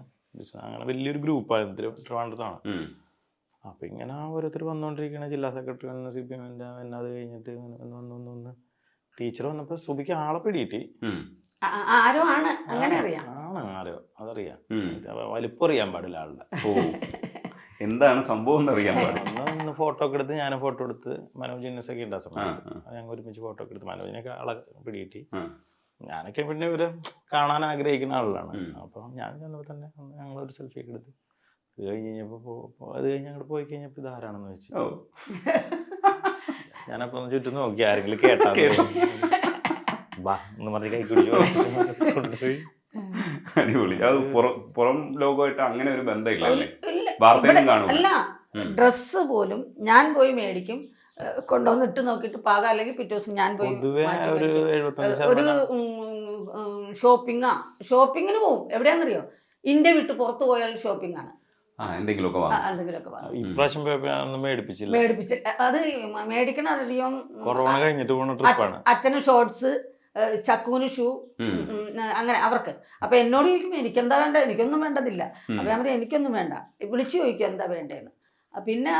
അങ്ങനെ വലിയൊരു ഗ്രൂപ്പായിരുന്നു, ട്രിവാൻഡ്രത്താണ്. അപ്പം ഇങ്ങനെ ഓരോരുത്തർ വന്നുകൊണ്ടിരിക്കുകയാണ്. ജില്ലാ സെക്രട്ടറി വന്ന് CPM പിന്നെ അത് കഴിഞ്ഞിട്ട് വന്ന് ടീച്ചർ വന്നപ്പോൾ സുബിക്ക് ആളെ പിടിയിട്ട് ആരോ ആണ് അങ്ങനെ അറിയാം. ആരോ അതറിയാം, വലിപ്പം അറിയാൻ പാടില്ല ആളുടെ. എന്താണ് സംഭവം എന്നറിയാൻ പാടില്ല. ഒന്ന് ഫോട്ടോ ഒക്കെ എടുത്ത് ഞാനും ഫോട്ടോ എടുത്ത് മനോജ് ഒക്കെ ഉണ്ടാ സമയത്ത് ഞങ്ങൾ ഒരുമിച്ച് ഫോട്ടോ ഒക്കെ എടുത്ത് മനോജിനൊക്കെ ആളെ പിടിയിട്ട് ഞാനൊക്കെ പിന്നെ ഇവരെ കാണാൻ ആഗ്രഹിക്കുന്ന ആളുകളാണ്. അപ്പോൾ ഞാൻ ചെന്നപ്പോൾ തന്നെ ഞങ്ങളൊരു സെൽഫി ഒക്കെ എടുത്ത് അത് കഴിഞ്ഞ് ഞങ്ങൾ പോയി കഴിഞ്ഞപ്പോൾ ഇതാരാണെന്ന് വെച്ച് ഞാനപ്പോൾ ഒന്ന് ചുറ്റും നോക്കി, ആരെങ്കിലും കേട്ടാ എന്ന് പറഞ്ഞ് കൈ കുടിച്ചു കൊണ്ടുപോയി. അടിപൊളി. അത് പുറം ലോകമായിട്ട് അങ്ങനെ ഒരു ബന്ധമില്ല, വാർത്തയും കാണും. അല്ല, ഡ്രസ്സ് പോലും ഞാൻ പോയി മേടിക്കും, കൊണ്ടുവന്നിട്ട് നോക്കിയിട്ട് പാകം, അല്ലെങ്കിൽ പിറ്റേ ദിവസം ഞാൻ പോയി ഒരു ഷോപ്പിങ്ങിന് പോവും. എവിടെയാണെന്നറിയോ? ഇന്ത്യ വിട്ട് പുറത്തു പോയാൽ ഷോപ്പിംഗ് ആണ്. മേടിപ്പിച്ചില്ല. അത് മേടിക്കണ അധികം കൊറോണ കഴിഞ്ഞിട്ട് പോണ ട്രിപ്പാണ്. അച്ഛന് ഷോർട്സ്, ചക്കുവിന് ഷൂ, അങ്ങനെ അവർക്ക്. അപ്പൊ എന്നോട് ചോദിക്കും എനിക്കെന്താ വേണ്ട, എനിക്കൊന്നും വേണ്ടതില്ല. അപ്പൊ ഞാൻ പറയും എനിക്കൊന്നും വേണ്ട, വിളിച്ചു ചോദിക്കും എന്താ വേണ്ടതെന്ന്. പിന്നെ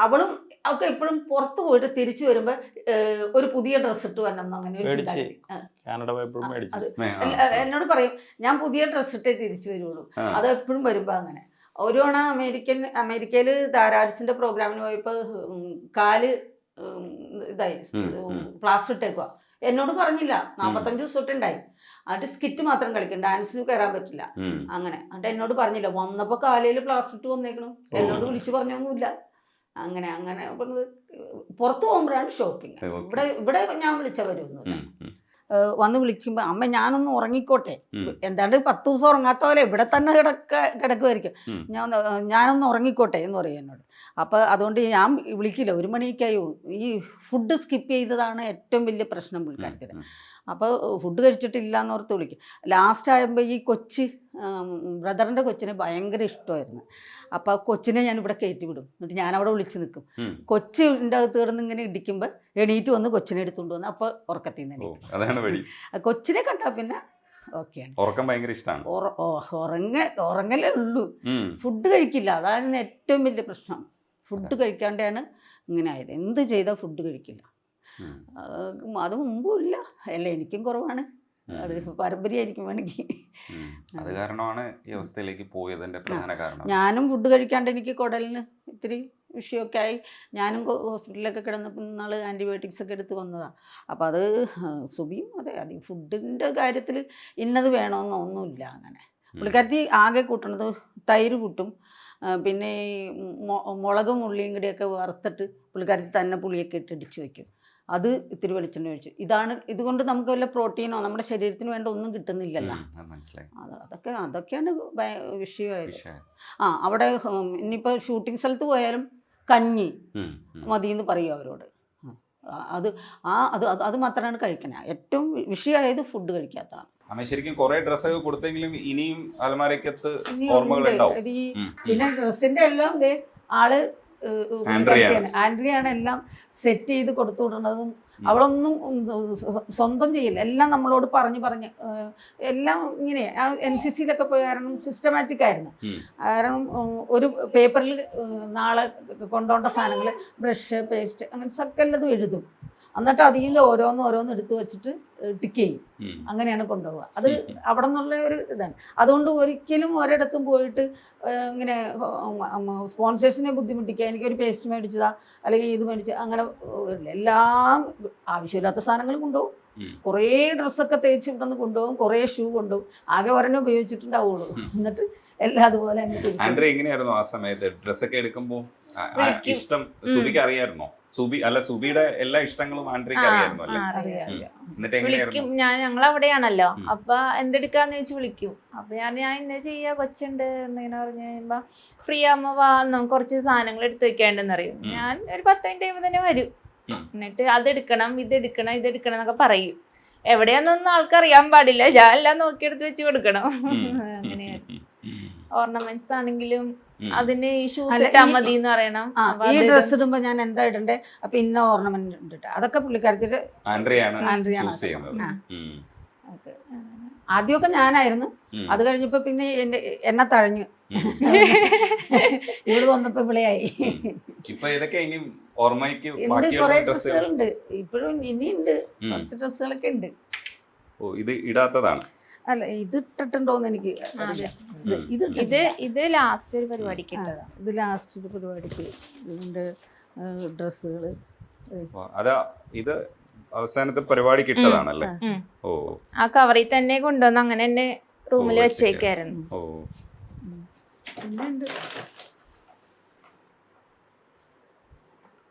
അവളും അവൾക്ക് എപ്പോഴും പുറത്ത് പോയിട്ട് തിരിച്ചു വരുമ്പോ ഒരു പുതിയ ഡ്രസ്സ് ഇട്ട് വരണം അങ്ങനെ എന്നോട് പറയും. ഞാൻ പുതിയ ഡ്രസ്സ് ഇട്ടേ തിരിച്ചു വരുള്ളൂ. അത് എപ്പോഴും വരുമ്പോ അങ്ങനെ. ഒരു തവണ അമേരിക്കയിൽ ധാരാഡ്സിന്റെ പ്രോഗ്രാമിന് പോയപ്പോ കാല് ഇതായി പ്ലാസ്റ്റർ ഇട്ടേക്കുക. എന്നോട് പറഞ്ഞില്ല. 45 ദിവസം തൊട്ടുണ്ടായി. എന്നിട്ട് സ്കിറ്റ് മാത്രം കളിക്കും, ഡാൻസിന് കയറാൻ പറ്റില്ല. അങ്ങനെ എന്നിട്ട് എന്നോട് പറഞ്ഞില്ല. വന്നപ്പോ കാലയിൽ പ്ലാസ്റ്റർ ഇട്ട് വന്നേക്കണു. എന്നോട് വിളിച്ചു പറഞ്ഞൊന്നുമില്ല. അങ്ങനെ അങ്ങനെ ഇവിടുന്ന് പുറത്ത് പോകുമ്പോഴാണ് ഷോപ്പിംഗ്. ഇവിടെ ഞാൻ വിളിച്ചവരൊന്നുമില്ല. വന്ന് വിളിക്കുമ്പോൾ അമ്മ ഞാനൊന്ന് ഉറങ്ങിക്കോട്ടെ, എന്താണ്ട് 10 ദിവസം ഉറങ്ങാത്ത പോലെ ഇവിടെ തന്നെ കിടക്കുമായിരിക്കും, ഞാനൊന്ന് ഉറങ്ങിക്കോട്ടെ എന്ന് പറയും എന്നോട്. അപ്പോൾ അതുകൊണ്ട് ഞാൻ വിളിക്കില്ല. 1 മണിയൊക്കെ ആയി. ഈ ഫുഡ് സ്കിപ്പ് ചെയ്തതാണ് ഏറ്റവും വലിയ പ്രശ്നം പുള്ളിക്കാരത്തിന്. അപ്പോൾ ഫുഡ് കഴിച്ചിട്ടില്ല എന്നോർത്ത് വിളിക്കും. ലാസ്റ്റ് ആകുമ്പോൾ ഈ ബ്രദറിൻ്റെ കൊച്ചിനെ ഭയങ്കര ഇഷ്ടമായിരുന്നു. അപ്പോൾ കൊച്ചിനെ ഞാൻ ഇവിടെ കയറ്റി വിടും. എന്നിട്ട് ഞാനവിടെ വിളിച്ച് നിൽക്കും. കൊച്ചിൻ്റെ അകത്ത് കിടന്ന് ഇങ്ങനെ ഇടിക്കുമ്പോൾ എണീറ്റ് വന്ന് കൊച്ചിനെ എടുത്തുകൊണ്ട് വന്ന് അപ്പോൾ ഉറക്കത്തിൽ നിന്ന് കൊച്ചിനെ കണ്ടാൽ പിന്നെ ഓക്കെയാണ്. ഉറക്കം ഭയങ്കര ഇഷ്ടമാണ്. ഉറങ്ങലേ ഉള്ളൂ, ഫുഡ് കഴിക്കില്ല. അതായിരുന്നു ഏറ്റവും വലിയ പ്രശ്നം. ഫുഡ് കഴിക്കാണ്ടാണ് ഇങ്ങനെ ആയത്. എന്ത് ചെയ്താൽ ഫുഡ് കഴിക്കില്ല. അത് മുമ്പും ഇല്ല, അല്ല എനിക്കും കുറവാണ്. അത് പാരമ്പര്യമായിരിക്കും വേണമെങ്കിൽ. അത് കാരണമാണ് ഈ അവസ്ഥയിലേക്ക് പോയതിന്റെ പ്രധാന കാരണം. ഞാനും ഫുഡ് കഴിക്കാണ്ട് എനിക്ക് കുടലിന് ഇത്തിരി വിഷയമൊക്കെ ആയി. ഞാനും ഹോസ്പിറ്റലിലൊക്കെ കിടന്നപ്പോൾ നാൾ ആൻറ്റിബയോട്ടിക്സ് ഒക്കെ എടുത്ത് വന്നതാണ്. അപ്പോൾ അത് സുബിയും അതെ, അത് ഫുഡിൻ്റെ കാര്യത്തിൽ ഇന്നത് വേണമെന്നോ ഒന്നുമില്ല. അങ്ങനെ പുള്ളിക്കാരത്തി ആകെ കൂട്ടണത് തൈര് കൂട്ടും, പിന്നെ മുളകും ഉള്ളിയും കൂടിയൊക്കെ വറുത്തിട്ട് പുള്ളിക്കാരത്തി തന്നെ പുളിയൊക്കെ ഇട്ട് ഇടിച്ച് വയ്ക്കും. അത് ഇത്തിരി വെളിച്ചെണ്ണ ഒഴിച്ചു. ഇതുകൊണ്ട് നമുക്ക് വല്ല പ്രോട്ടീനോ നമ്മുടെ ശരീരത്തിന് വേണ്ട ഒന്നും കിട്ടുന്നില്ലല്ലോ. അതൊക്കെയാണ് വിഷയമായത്. അവിടെ ഇനിയിപ്പോൾ ഷൂട്ടിംഗ് സ്ഥലത്ത് പോയാലും കഞ്ഞി മതിയെന്ന് പറയും അവരോട്. അത് മാത്രമാണ് കഴിക്കണേ. ഏറ്റവും വിഷയമായത് ഫുഡ് കഴിക്കാത്തതാണ്. അമ്മ ശരിക്കും കുറെ ഡ്രസ്സൊക്കെ കൊടുത്തെങ്കിലും ഇനിയും അലമാരക്കകത്ത് ഓർമ്മകൾ ഉണ്ടാവും. പിന്നെ ഡ്രസ്സിന്റെ എല്ലാം ആള് ആൻഡ്രിയാണ് എല്ലാം സെറ്റ് ചെയ്ത് കൊടുത്തു വിടുന്നതും. അവളൊന്നും സ്വന്തം ചെയ്യില്ല, എല്ലാം നമ്മളോട് പറഞ്ഞ് എല്ലാം ഇങ്ങനെ. NCCയിലൊക്കെ പോയ കാരണം സിസ്റ്റമാറ്റിക് ആയിരുന്നു. കാരണം ഒരു പേപ്പറിൽ നാളെ കൊണ്ടുപോകേണ്ട സാധനങ്ങൾ ബ്രഷ്, പേസ്റ്റ്, അങ്ങനെ സകലതും എഴുതും. എന്നിട്ട് അതിൽ ഓരോന്ന് എടുത്തു വെച്ചിട്ട് ടിക്ക് ചെയ്യും. അങ്ങനെയാണ് കൊണ്ടുപോവുക. അത് അവിടെ നിന്നുള്ള ഒരു ഇതാണ്. അതുകൊണ്ട് ഒരിക്കലും ഒരിടത്തും പോയിട്ട് ഇങ്ങനെ സ്പോൺസേഴ്സിനെ ബുദ്ധിമുട്ടിക്കുക, എനിക്കൊരു പേസ്റ്റ് മേടിച്ചതാ അല്ലെങ്കിൽ ഇത് മേടിച്ച അങ്ങനെ എല്ലാം ആവശ്യമില്ലാത്ത സാധനങ്ങൾ കൊണ്ടുപോകും. കുറേ ഡ്രസ്സൊക്കെ തേച്ച് ഇവിടുന്ന് കൊണ്ടുപോകും, കുറേ ഷൂ കൊണ്ടുപോകും. ആകെ ഒരെണ്ണം ഉപയോഗിച്ചിട്ടുണ്ടാവുള്ളൂ. എന്നിട്ട് എല്ലാം അതുപോലെ എങ്ങനെയായിരുന്നു ആ സമയത്ത് ഡ്രസ്സൊക്കെ എടുക്കുമ്പോൾ ഇഷ്ടം? സുബിക്ക് അറിയായിരുന്നോ? സുബിയുടെ എല്ലാ ഇഷ്ടങ്ങളും ആൻഡ്രിക്ക് അറിയായിരുന്നു അല്ലേ? വിളിക്കും. ഞങ്ങൾ അവിടെയാണല്ലോ, അപ്പൊ എന്തെടുക്കാന്ന് ചോദിച്ചു വിളിക്കും. അപ്പൊ ഞാൻ ഇന്ന ചെയ്യാ, കൊച്ചുണ്ട് എന്നിങ്ങനെ പറഞ്ഞു കഴിയുമ്പോ ഫ്രീ ആകുമ്പോ വാ, കുറച്ച് സാധനങ്ങൾ എടുത്തു വെക്കാണ്ടെന്ന് അറിയും. ഞാൻ ഒരു 10 മിനിറ്റ് കഴിയുമ്പോ തന്നെ വരും. എന്നിട്ട് അതെടുക്കണം, ഇതെടുക്കണം എന്നൊക്കെ പറയും. എവിടെയാന്നൊന്നും ആൾക്കറിയാൻ പാടില്ല, ഞാൻ എല്ലാം നോക്കിയെടുത്ത് വെച്ച് കൊടുക്കണം. അങ്ങനെയായിരുന്നു. ഓർണമെന്റ്സ് ആണെങ്കിലും അതിന് ഈ ഷൂസ് ഇട്ടാ മതി എന്ന് പറയണം. ഈ ഡ്രസ് ഇടുമ്പോ ഞാൻ എന്താ ഇടണ്ടേ, അപ്പൊ ഇന്ന ഓർണമെന്റ് ഉണ്ട്. അതൊക്കെ പുള്ളിക്കാരത്തിന്റെ ആദ്യമൊക്കെ ഞാനായിരുന്നു. അത് കഴിഞ്ഞപ്പോ പിന്നെ എന്നെ തഴഞ്ഞു. ഇവിടെ വന്നപ്പോ ഇവിടെയായി. കുറെ ഡ്രസ്സുകളുണ്ട് ഇപ്പോഴും, ഇനിയുണ്ട് കുറച്ച് ഡ്രസ്സുകളൊക്കെ ഉണ്ട്. ഇത് ഇടാത്തതാണ്. അല്ല, ഇത് ഇട്ടിട്ടുണ്ടോന്ന് എനിക്ക് ഇത് ലാസ്റ്റ് ഒരു പരിപാടിക്ക് ഇട്ടതാ. ഇത് ലാസ്റ്റ് ഒരു പരിപാടിക്ക് ഇതിന്റെ ഡ്രസ്സുകള്. ഇത് അവസാനത്തെ പരിപാടിക്ക് ഇട്ടതാണല്ലേ? ഓ, ആ കവറിൽ തന്നെ കൊണ്ടുവന്ന് അങ്ങനെ തന്നെ റൂമിൽ വെച്ചേക്കായിരുന്നു. ഓ,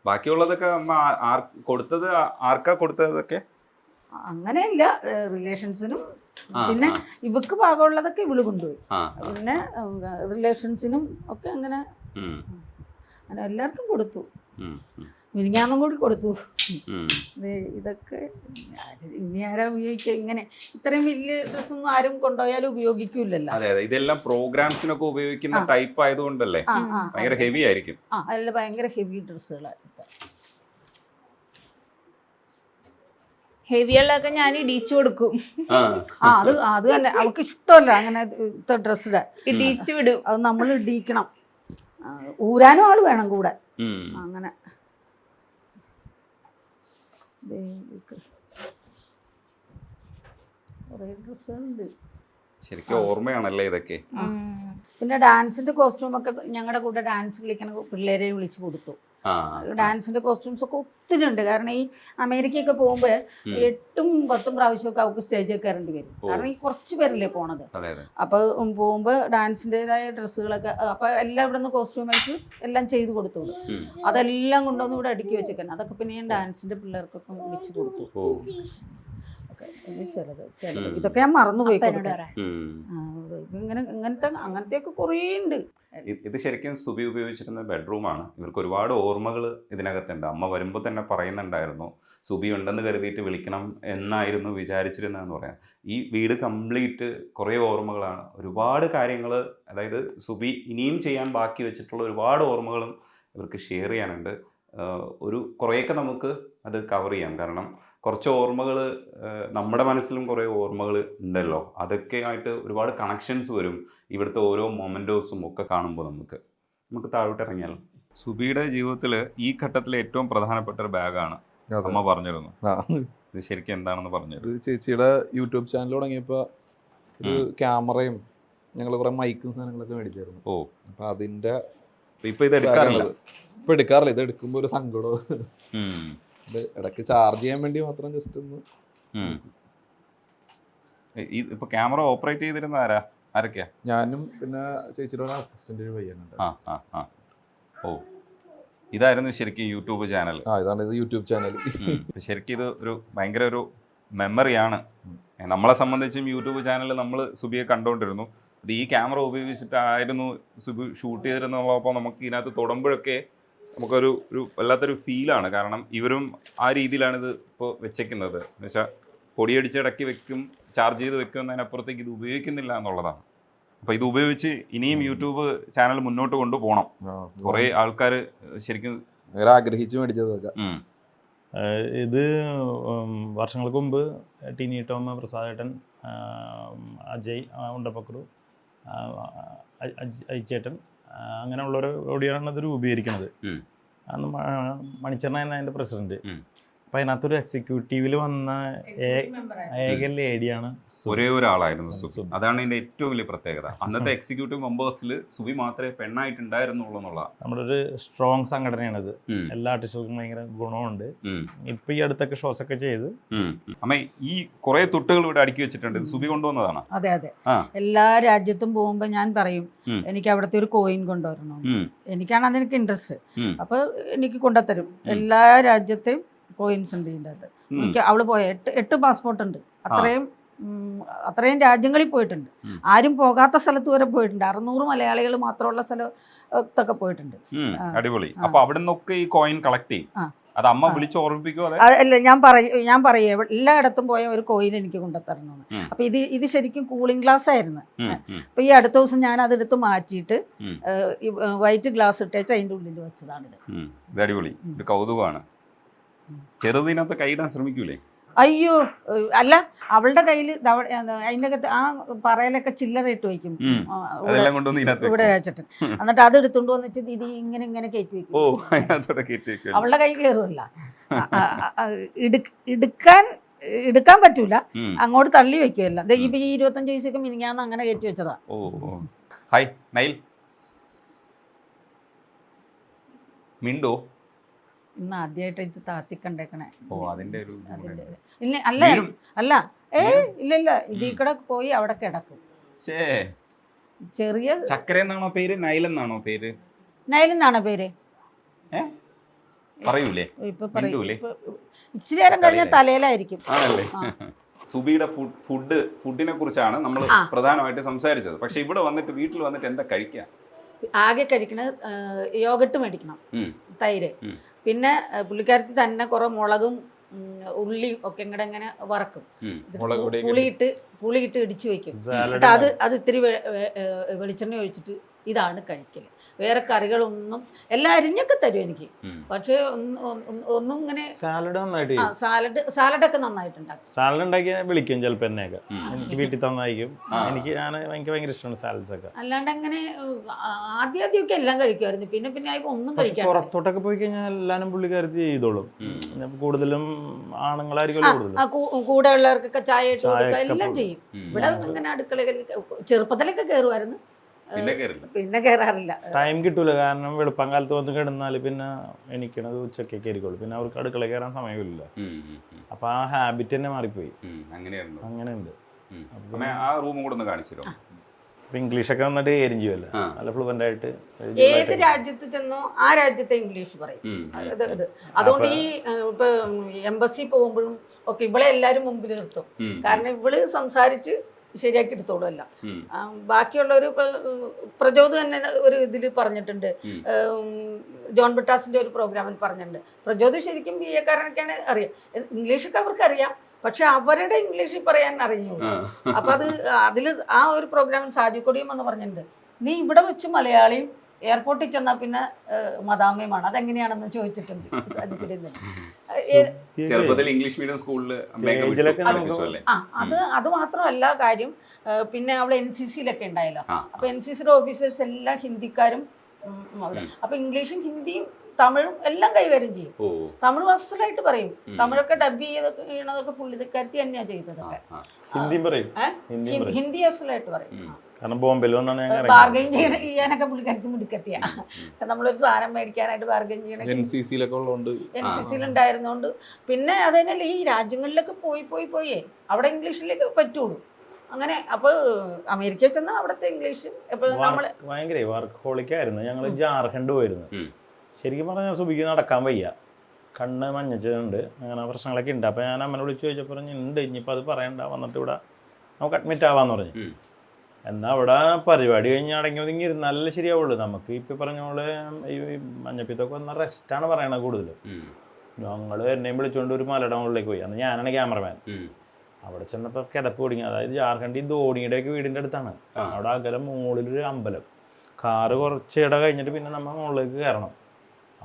ബാക്കിയുള്ളതൊക്കെ കൊടുത്തത് ആർക്കാ കൊടുത്തതൊക്കെ? അങ്ങനെയല്ല, റിലേഷൻസിനും പിന്നെ ഇവക്ക് ഭാഗമുള്ളതൊക്കെ ഇവള് കൊണ്ടുപോയി. പിന്നെ റിലേഷൻസിനും ഒക്കെ അങ്ങനെ എല്ലാവർക്കും കൊടുത്തു. മിനിഞ്ഞാന്നും കൂടി കൊടുത്തു. ഇതൊക്കെ ഇനി ആരാ ഉപയോഗിക്കുക? ഇങ്ങനെ ഇത്രയും വലിയ ഡ്രസ്സൊന്നും ആരും കൊണ്ടുപോയാലും ഉപയോഗിക്കൂലല്ലോ. അതെ, ഇതെല്ലാം പ്രോഗ്രാംസിനൊക്കെ ഉപയോഗിക്കുന്ന ടൈപ്പ് ആയതുകൊണ്ടല്ലേ ഭയങ്കര ഹെവി ആയിരിക്കും. അല്ല, ഭയങ്കര ഹെവി ഡ്രസ്സുകളാണ്. ഹെവിയുള്ളതൊക്കെ ഞാൻ ഇടിച്ചു കൊടുക്കും. അത് തന്നെ അവൾക്ക് ഇഷ്ടമല്ല അങ്ങനെ ഡ്രസ് ഇടാൻ. ഇടിച്ചു വിടും. അത് നമ്മൾ ഇടിക്കണം. ഊരാനും ആള് വേണം കൂടെ. അങ്ങനെ കുറേ ഡ്രസ്സുകളുണ്ട്. ശരിക്കും ഓർമ്മയാണല്ലേ ഇതൊക്കെ. പിന്നെ ഡാൻസിന്റെ കോസ്റ്റ്യൂമൊക്കെ ഞങ്ങളുടെ കൂടെ ഡാൻസ് കളിക്കണ പിള്ളേരെ വിളിച്ചു കൊടുത്തു. ഡാൻസിന്റെ കോസ്റ്റ്യൂംസ് ഒക്കെ ഒത്തിരി ഉണ്ട്. കാരണം ഈ അമേരിക്കയൊക്കെ പോകുമ്പോൾ 8ഉം 10ഉം പ്രാവശ്യമൊക്കെ അവർക്ക് സ്റ്റേജിൽ കയറേണ്ടി വരും. കാരണം ഈ കുറച്ച് പേരല്ലേ പോണത്. അപ്പൊ പോകുമ്പോൾ ഡാൻസിൻ്റെതായ ഡ്രസ്സുകളൊക്കെ അപ്പൊ എല്ലാം ഇവിടെ നിന്ന് കോസ്റ്റ്യൂമൈസ് എല്ലാം ചെയ്ത് കൊടുത്തു. അതെല്ലാം കൊണ്ടുവന്ന് ഇവിടെ അടുക്കി വെച്ചേക്കാൻ. അതൊക്കെ പിന്നെ ഞാൻ ഡാൻസിന്റെ പിള്ളേർക്കൊക്കെ വെച്ച് കൊടുത്തു. ഇതൊക്കെ ഞാൻ മറന്നുപോയി. അങ്ങനത്തെയൊക്കെ കുറേ ഉണ്ട്. ഇത് ശരിക്കും സുബി ഉപയോഗിച്ചിരുന്ന ബെഡ്റൂമാണ്. ഇവർക്ക് ഒരുപാട് ഓർമ്മകൾ ഇതിനകത്തുണ്ട്. അമ്മ വരുമ്പോൾ തന്നെ പറയുന്നുണ്ടായിരുന്നു സുബി ഉണ്ടെന്ന് കരുതിയിട്ട് വിളിക്കണം എന്നായിരുന്നു വിചാരിച്ചിരുന്നതെന്ന് പറയാം. ഈ വീട് കംപ്ലീറ്റ് കുറേ ഓർമ്മകളാണ്. ഒരുപാട് കാര്യങ്ങൾ, അതായത് സുബി ഇനിയും ചെയ്യാൻ ബാക്കി വെച്ചിട്ടുള്ള ഒരുപാട് ഓർമ്മകളും ഇവർക്ക് ഷെയർ ചെയ്യാനുണ്ട്. കുറേയൊക്കെ നമുക്ക് അത് കവർ ചെയ്യാം. കാരണം കുറച്ച് ഓർമ്മകൾ നമ്മുടെ മനസ്സിലും കുറേ ഓർമ്മകൾ ഉണ്ടല്ലോ. അതൊക്കെ ആയിട്ട് ഒരുപാട് കണക്ഷൻസ് വരും ഇവിടുത്തെ ഓരോ മൊമെൻറ്റോസും ഒക്കെ കാണുമ്പോൾ. നമുക്ക് താഴോട്ട് ഇറങ്ങിയാലോ. സുബിയുടെ ജീവിതത്തിൽ ഈ ഘട്ടത്തിൽ ഏറ്റവും പ്രധാനപ്പെട്ട ഒരു ബാഗാണ് അമ്മ പറഞ്ഞിരുന്നു. ഇത് ശരിക്കും എന്താണെന്ന് പറഞ്ഞിരുന്നു. ചേച്ചിയുടെ യൂട്യൂബ് ചാനൽ തുടങ്ങിയപ്പോൾ ഒരു ക്യാമറയും ഞങ്ങൾ കുറേ മൈക്കും സാധനങ്ങളൊക്കെ മേടിച്ചായിരുന്നു. അപ്പം അതിൻ്റെ ഇപ്പം ഇത് എടുക്കാറില്ല. ഇപ്പം എടുക്കാറില്ല. ഇത് എടുക്കുമ്പോൾ ഒരു സങ്കടം. ഇത് ഇടയ്ക്ക് ചാർജ് ചെയ്യാൻ വേണ്ടി മാത്രം ജസ്റ്റ് ഒന്ന്. ഇപ്പൊ ക്യാമറ ഓപ്പറേറ്റ് ചെയ്തിരുന്ന ആരൊക്കെയാ? ഞാനും പിന്നെ ചേച്ചിയുടെ ഒരു അസിസ്റ്റന്റ് പയ്യനുണ്ട്. ഇതായിരുന്നു ശരിക്കും യൂട്യൂബ് ചാനൽ. ഇതാണ് ഇത് യൂട്യൂബ് ചാനൽ. ശരിക്കും ഇത് ഒരു ഭയങ്കര ഒരു മെമ്മറിയാണ്. നമ്മളെ സംബന്ധിച്ചും യൂട്യൂബ് ചാനൽ നമ്മൾ സുബിയെ കണ്ടുകൊണ്ടിരുന്നു. ഇത് ഈ ക്യാമറ ഉപയോഗിച്ചിട്ടായിരുന്നു സുബി ഷൂട്ട് ചെയ്തിരുന്നുള്ളപ്പോൾ നമുക്ക് ഇതിനകത്ത് തൊടുമ്പോഴൊക്കെ നമുക്കൊരു വല്ലാത്തൊരു ഫീലാണ്. കാരണം ഇവരും ആ രീതിയിലാണ് ഇത് ഇപ്പോൾ വെച്ചേക്കുന്നത്. എന്ന് വെച്ചാൽ പൊടിയടിച്ച് ഇടയ്ക്ക് വെക്കും, ചാർജ് ചെയ്ത് വെക്കും എന്നതിനപ്പുറത്തേക്ക് ഇത് ഉപയോഗിക്കുന്നില്ല എന്നുള്ളതാണ്. അപ്പോൾ ഇത് ഉപയോഗിച്ച് ഇനിയും യൂട്യൂബ് ചാനൽ മുന്നോട്ട് കൊണ്ടുപോകണം. കുറേ ആൾക്കാർ ശരിക്കും ആഗ്രഹിച്ച് മേടിച്ചതൊക്കെ. ഇത് വർഷങ്ങൾക്ക് മുമ്പ് ടിനി ടോം, പ്രസാദേട്ടൻ, അജയ് ഉണ്ടപ്പക്രു, അജിച്ചേട്ടൻ അങ്ങനെയുള്ളവരോടെയാണ് അത് രൂപീകരിക്കുന്നത്. അന്ന് മണിച്ചേട്ടനായിരുന്നു അതിൻ്റെ പ്രസിഡന്റ്. അപ്പം അതിനകത്തൊരു എക്സിക്യൂട്ടീവിൽ വന്ന ഏക ലേഡിയാണ്. ഒരേ ഒരാളായിരുന്നു സുബി. അതാണ് ഇതിൻ്റെ ഏറ്റവും വലിയ പ്രത്യേകത. അന്നത്തെ എക്സിക്യൂട്ടീവ് മെമ്പേഴ്സിൽ സുബി മാത്രമേ പെണ്ണായിട്ടുണ്ടായിരുന്നുള്ളൂ എന്നുള്ള നമ്മുടെ ഒരു സ്ട്രോങ് സംഘടനയാണിത്. എല്ലാ ആർട്ടിസ്റ്റുകൾക്കും ഭയങ്കര ഗുണമുണ്ട്. ഇപ്പൊ ഈ അടുത്തൊക്കെ ഷോസ് ഒക്കെ ചെയ്ത്. അമ്മ ഈ കുറെ തുട്ടുകൾ ഇവിടെ അടുക്കി വെച്ചിട്ടുണ്ട്. സുബി കൊണ്ടുവന്നതാണ്. അതെ അതെ. എല്ലാ രാജ്യത്തും പോകുമ്പോ ഞാൻ പറയും എനിക്ക് അവിടുത്തെ ഒരു കോയിൻ കൊണ്ടുവരണം. എനിക്കാണ് അതിനൊക്കെ ഇൻട്രസ്റ്റ്. അപ്പൊ എനിക്ക് കൊണ്ടുത്തരും. എല്ലാ രാജ്യത്തെയും കോയിൻസ് ഉണ്ട് ഇതിൻ്റെ അകത്ത്. എനിക്ക് അവള് പോയ 8 പാസ്പോർട്ട് ഉണ്ട്. അത്രയും രാജ്യങ്ങളിൽ പോയിട്ടുണ്ട്. ആരും പോകാത്ത സ്ഥലത്ത് വരെ പോയിട്ടുണ്ട്. 600 മലയാളികൾ മാത്രമുള്ള സ്ഥലത്തൊക്കെ പോയിട്ടുണ്ട്. അടിപൊളി. അപ്പൊ അവിടെ നിന്നൊക്കെ ഈ കോയിൻ കളക്ട് ചെയ്യും. അത് അമ്മ വിളിച്ച് ഓർമ്മിപ്പിക്കുമോ? അല്ല, ഞാൻ പറയും എല്ലായിടത്തും പോയ ഒരു കോയിൻ എനിക്ക് കൊണ്ടുത്തരണമെന്ന്. അപ്പൊ ഇത് ശരിക്കും കൂളിംഗ് ഗ്ലാസ് ആയിരുന്നു. അപ്പൊ ഈ അടുത്ത ദിവസം ഞാൻ അതെടുത്ത് മാറ്റിയിട്ട് വൈറ്റ് ഗ്ലാസ് ഇട്ടേച്ച് അതിൻ്റെ ഉള്ളിൽ വെച്ചതാണിത്. ഇത് അടിപൊളി. ഒരു കൗതുകമാണ്. ചെറുതിനകത്ത് കൈയിടാൻ ശ്രമിക്കൂലേ? അയ്യോ അല്ല, അവളുടെ കയ്യിൽ അതിൻ്റെ അകത്ത് ആ പറയലൊക്കെ ചില്ലറ ഇട്ട് വയ്ക്കും ഇവിടെ രാജേട്ടൻ. എന്നിട്ട് അത് എടുത്തുകൊണ്ട് വന്നിട്ട് ഇത് ഇങ്ങനെ കയറ്റി വെക്കും. അവളുടെ കൈ കയറുമല്ല. എടുക്കാൻ പറ്റൂല, അങ്ങോട്ട് തള്ളി വെക്കുമല്ല. ഇപ്പൊ ഈ 25 വയസ്സൊക്കെ മിനിങ്ങാന്ന് അങ്ങനെ കയറ്റി വെച്ചതാ. Hi Nile. മിണ്ടോ? ഇന്ന് ആദ്യമായിട്ട് ഇത് താത്തി കണ്ടേക്കണേ. ഇല്ല ഇതിൽ കൂടെ പോയി അവിടെ കിടക്കും. ചെറിയ ചക്കര എന്നാണോ പേര്? നൈൽ എന്നാണോ പേര്? നൈൽ എന്നാണോ പേര്? പറയൂലേ? ഇച്ചിരി നേരം കഴിഞ്ഞാൽ തലയിലായിരിക്കും. സുബിയുടെ ഫുഡിനെ കുറിച്ചാണ് നമ്മൾ പ്രധാനമായിട്ട് സംസാരിച്ചത്. പക്ഷെ ഇവിടെ വന്നിട്ട് വീട്ടിൽ വന്നിട്ട് എന്താ കഴിക്കുക? ആകെ കഴിക്കണത് യോഗട്ട് മേടിക്കണം, തൈര്, പിന്നെ പുള്ളിക്കാരത്തി തന്നെ കുറെ മുളകും ഉള്ളിയും ഒക്കെ ഇങ്ങടെ ഇങ്ങനെ വറക്കും. പുളിയിട്ട് ഇടിച്ചു വെക്കും. എന്നിട്ട് അത് ഇത്തിരി വെളിച്ചെണ്ണ ഒഴിച്ചിട്ട് ഇതാണ് കഴിക്കല്. വേറെ കറികളൊന്നും എല്ലാം അരിഞ്ഞൊക്കെ തരും എനിക്ക്. പക്ഷെ ഒന്നും ഇങ്ങനെ സാലഡൊക്കെ നന്നായിട്ടുണ്ടാക്കും. സാലഡ് ഉണ്ടാക്കി വിളിക്കും ചിലപ്പോൾ എന്നെയൊക്കെ. എനിക്ക് വീട്ടിൽ തന്നായിരിക്കും. എനിക്ക് ഭയങ്കര ഇഷ്ടമാണ് സാലഡ്സ് ഒക്കെ. അല്ലാണ്ട് അങ്ങനെ ആദ്യമൊക്കെ എല്ലാം കഴിക്കുമായിരുന്നു. പിന്നെ ആയപ്പോ ഒന്നും കഴിക്കാൻ. പുറത്തോട്ടൊക്കെ പോയി കഴിഞ്ഞാൽ എല്ലാരും പുള്ളിക്കാരത്തി ചെയ്തോളും. കൂടുതലും ആണുങ്ങളായിരിക്കും. കൂടെ ഉള്ളവർക്കൊക്കെ ചായ ഇട്ട് കൊടുക്കുക എല്ലാം ചെയ്യും. ഇവിടെ ഇങ്ങനെ അടുക്കളയിൽ ചെറുപ്പത്തിലൊക്കെ കയറുമായിരുന്നു. പിന്നെ കയറില്ല. പിന്നെ കയറാറില്ല. ടൈം കിട്ടൂല, കാരണം വെളുപ്പം കാലത്ത് വന്ന് കിടന്നാൽ പിന്നെ എണീക്കണത് ഉച്ചക്കൊക്കെ ആയിരിക്കുള്ളൂ, പിന്നെ അവർക്ക് അടുക്കള കയറാൻ സമയമില്ല. അപ്പൊ ആ ഹാബിറ്റ് തന്നെ മാറിപ്പോയി. അങ്ങനെയുണ്ട്. ആ റൂമും കൂടെ ഒന്ന് കാണിച്ചു തരുമോ? അപ്പൊ ഇംഗ്ലീഷൊക്കെ നന്നായിട്ട് ഏരിയും ചെയ്യുമല്ലോ, നല്ല ഫ്ലുവൻ്റ് ആയിട്ട്. ഏത് രാജ്യത്ത് ചെന്നോ ആ രാജ്യത്തെ ഇംഗ്ലീഷ് പറയും. അതുകൊണ്ട് ഈ ഇപ്പൊ എംബസി പോകുമ്പോഴും ഒക്കെ ഇവളെ എല്ലാരും മുമ്പിൽ നിർത്തും. കാരണം ഇവള് സംസാരിച്ച് ശരിയാക്കി എടുത്തോളുമല്ല. ബാക്കിയുള്ളവർ പ്രചോദ് തന്നെ ഒരു ഇതിൽ പറഞ്ഞിട്ടുണ്ട്, ജോൺ ബിട്ടാസിന്റെ ഒരു പ്രോഗ്രാമിൽ പറഞ്ഞിട്ടുണ്ട്. പ്രചോദ് ശരിക്കും BA കാരനൊക്കെയാണ് അറിയാം, ഇംഗ്ലീഷൊക്കെ അവർക്ക് അറിയാം, പക്ഷെ അവരുടെ ഇംഗ്ലീഷിൽ പറയാൻ അറിഞ്ഞു. അപ്പൊ അതിൽ ആ ഒരു പ്രോഗ്രാമിൽ സാജു കൊടിയും എന്ന് പറഞ്ഞിട്ടുണ്ട്, നീ ഇവിടെ വെച്ച് മലയാളിയും എയർപോർട്ടിൽ ചെന്നാൽ പിന്നെ മദാമയുമാണ്, അതെങ്ങനെയാണെന്ന് ചോദിച്ചിട്ടുണ്ട് സാജു കൊടിയും. ചെറുപ്പത്തിൽ ഇംഗ്ലീഷ് മീഡിയം സ്കൂളിൽ അത് മാത്രമല്ല കാര്യം, പിന്നെ അവള് NCCയിലൊക്കെ ഉണ്ടായല്ലോ. അപ്പൊ NCCയുടെ ഓഫീസേഴ്സ് എല്ലാം ഹിന്ദിക്കാരും. അപ്പൊ ഇംഗ്ലീഷും ഹിന്ദിയും തമിഴും എല്ലാം കൈകാര്യം ചെയ്യും. തമിഴ് അസലായിട്ട് പറയും. തമിഴൊക്കെ ഡബ് ചെയ്യണതൊക്കെ പുള്ളിക്കാരത്തി തന്നെയാ ചെയ്തതൊക്കെ. ഹിന്ദി അസലായിട്ട് പറയും. ബാർഗൈൻ ചെയ്യാനൊക്കെ പുള്ളിക്കാരത്തി മിടുക്കത്തിയാ. നമ്മളൊരു സാധനം മേടിക്കാനായിട്ട് ബാർഗൈൻ ചെയ്യണം. NCCയിൽ ഉണ്ടായിരുന്നോണ്ട്. പിന്നെ അത് തന്നെയല്ല, ഈ രാജ്യങ്ങളിലൊക്കെ പോയി അവിടെ ഇംഗ്ലീഷിലേക്ക് പറ്റുള്ളൂ. അങ്ങനെ അപ്പൊ അമേരിക്കയിൽ ചെന്നാൽ അവിടുത്തെ ഇംഗ്ലീഷ് നമ്മള് ഭയങ്കര വർക്ക് ഹോളിക്കായിരുന്നു. ഞങ്ങൾ ജാർഖണ്ഡ് പോയിരുന്നു. ശരിക്കും പറഞ്ഞാൽ സുബിക്ക് നടക്കാൻ വയ്യ, കണ്ണ് മഞ്ഞച്ചുണ്ട്, അങ്ങനെ പ്രശ്നങ്ങളൊക്കെ ഉണ്ട്. അപ്പോൾ ഞാൻ അമ്മനെ വിളിച്ച് ചോദിച്ചപ്പോൾ പറഞ്ഞു ഉണ്ട്, ഇനിയിപ്പോൾ അത് പറയണ്ട, വന്നിട്ട് ഇവിടെ നമുക്ക് അഡ്മിറ്റ് ആവാന്ന് പറഞ്ഞു. എന്നാൽ അവിടെ പരിപാടി കഴിഞ്ഞ് അടങ്ങി ഒതുങ്ങി ഇരുന്നാലല്ലേ ശരിയാവുള്ളൂ. നമുക്ക് ഇപ്പം പറഞ്ഞ പോലെ ഈ മഞ്ഞപ്പിത്തൊക്കെ വന്ന റെസ്റ്റാണ് പറയണത് കൂടുതലും. ഞങ്ങൾ എന്നെയും വിളിച്ചുകൊണ്ട് ഒരു മലയുടെ മുകളിലേക്ക് പോയി. അന്ന് ഞാനാണ് ക്യാമറമാൻ. അവിടെ ചെന്നപ്പോൾ കിതപ്പ് കുടുങ്ങി. അതായത് ജാർഖണ്ഡിൽ ധോണിയുടെയൊക്കെ വീടിൻ്റെ അടുത്താണ്. അവിടെ അകലം മുകളിലൊരു അമ്പലം, കാറ് കുറച്ച് ഇട കഴിഞ്ഞിട്ട് പിന്നെ നമ്മൾ മുകളിലേക്ക് കയറണം.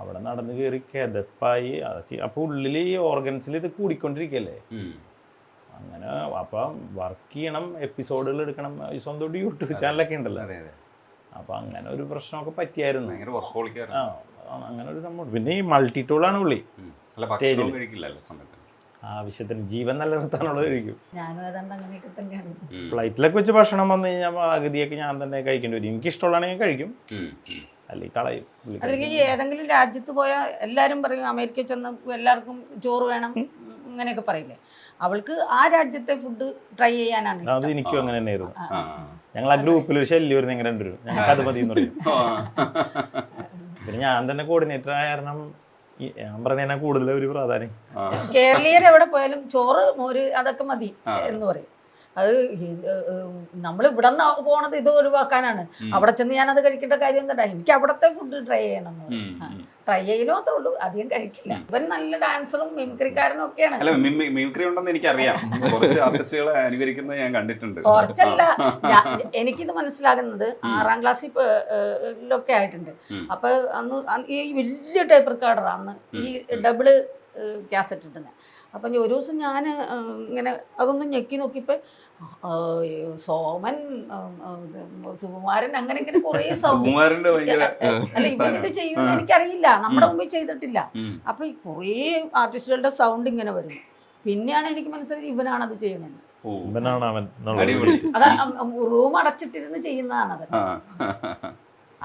അവിടെ നടന്ന് കയറി കിതപ്പായി അതൊക്കെ. അപ്പോൾ ഉള്ളിൽ ഈ ഓർഗൻസിൽ ഇത് കൂടിക്കൊണ്ടിരിക്കുകയല്ലേ. അങ്ങനെ അപ്പം വർക്ക് ചെയ്യണം, എപ്പിസോഡുകൾ എടുക്കണം, സ്വന്തം യൂട്യൂബ് ചാനലൊക്കെ ഉണ്ടല്ലോ. അപ്പം അങ്ങനെ ഒരു പ്രശ്നമൊക്കെ പറ്റിയായിരുന്നു. അങ്ങനെ ഒരു സംഭവം. പിന്നെ ഈ മൾട്ടി ടൂളാണ് പുള്ളി. സ്റ്റേജിൽ ആവശ്യത്തിന് ജീവൻ നിലനിർത്താനുള്ളത് കഴിക്കും. ഫ്ലൈറ്റിലൊക്കെ വെച്ച് ഭക്ഷണം വന്നു കഴിഞ്ഞാൽ അഗതിയൊക്കെ ഞാൻ തന്നെ കഴിക്കേണ്ടി വരും. എനിക്ക് ഇഷ്ടമുള്ളതാണെങ്കിൽ കഴിക്കും, അല്ലെങ്കിൽ കളയും. അതിലേക്ക് ഏതെങ്കിലും രാജ്യത്ത് പോയാൽ എല്ലാവരും പറയും അമേരിക്കയിൽ ചെന്ന് എല്ലാവർക്കും ചോറ് വേണം അങ്ങനെയൊക്കെ പറയില്ലേ. അവൾക്ക് ആ രാജ്യത്തെ ഫുഡ് ട്രൈ ചെയ്യാനാണ്. അത് എനിക്കും അങ്ങനെ തന്നെയായിരുന്നു. ഞങ്ങൾ ആ ഗ്രൂപ്പിൽ ഒരു ശല്യമായിരുന്നു, ഞങ്ങൾ രണ്ടുപേരും. ഞങ്ങൾക്ക് അത് മതി എന്ന് പറയും. പിന്നെ ഞാൻ തന്നെ കോർഡിനേറ്റർ ആയ കാരണം ഞാൻ പറഞ്ഞ കൂടുതൽ ഒരു പ്രാധാന്യം. കേരളീയർ എവിടെ പോയാലും ചോറ് മോര് അതൊക്കെ മതി എന്ന് പറയും. അത് നമ്മൾ ഇവിടെ നിന്ന് പോണത് ഇത് ഒഴിവാക്കാനാണ്. അവിടെ ചെന്ന് ഞാനത് കഴിക്കേണ്ട കാര്യം എന്താ, എനിക്ക് അവിടുത്തെ ഫുഡ് ട്രൈ ചെയ്യണം. ട്രൈ ചെയ്യലോ മാത്രമേ ഉള്ളൂ, അധികം കഴിക്കില്ല. ഇവൻ നല്ല ഡാൻസറും മിമിക്രിക്കാരനും ഒക്കെയാണ്. മിമിക്രി ഉണ്ടെന്ന് എനിക്കറിയാം, കുറച്ച് ആർട്ടിസ്റ്റുകളെ അനുകരിക്കുന്നത് ഞാൻ കണ്ടിട്ടുണ്ട്. കുറച്ചല്ല, എനിക്കിത് മനസ്സിലാകുന്നത് 6ാം ക്ലാസ്സിലൊക്കെ ആയിട്ടുണ്ട്. അപ്പൊ അന്ന് ഈ വലിയ ടേപ്പ് റെക്കോർഡറാണ് ഈ ഡബിള് കാസറ്റ് ഇട്ടുന്നത്. അപ്പം ഒരു ദിവസം ഞാൻ ഇങ്ങനെ അതൊന്ന് ഞെക്കി നോക്കിയപ്പോൾ സോമൻ, സുകുമാരൻ, അങ്ങനെ ഇങ്ങനെ കുറേ അല്ല ഇവനിത് ചെയ്യുമെന്ന് എനിക്കറിയില്ല, നമ്മുടെ മുമ്പിൽ ചെയ്തിട്ടില്ല. അപ്പൊ ഈ കുറേ ആർട്ടിസ്റ്റുകളുടെ സൗണ്ട് ഇങ്ങനെ വരുന്നു. പിന്നെയാണ് എനിക്ക് മനസ്സിലായത് ഇവനാണത് ചെയ്യണത്. അതാ റൂം അടച്ചിട്ടിരുന്ന് ചെയ്യുന്നതാണത്.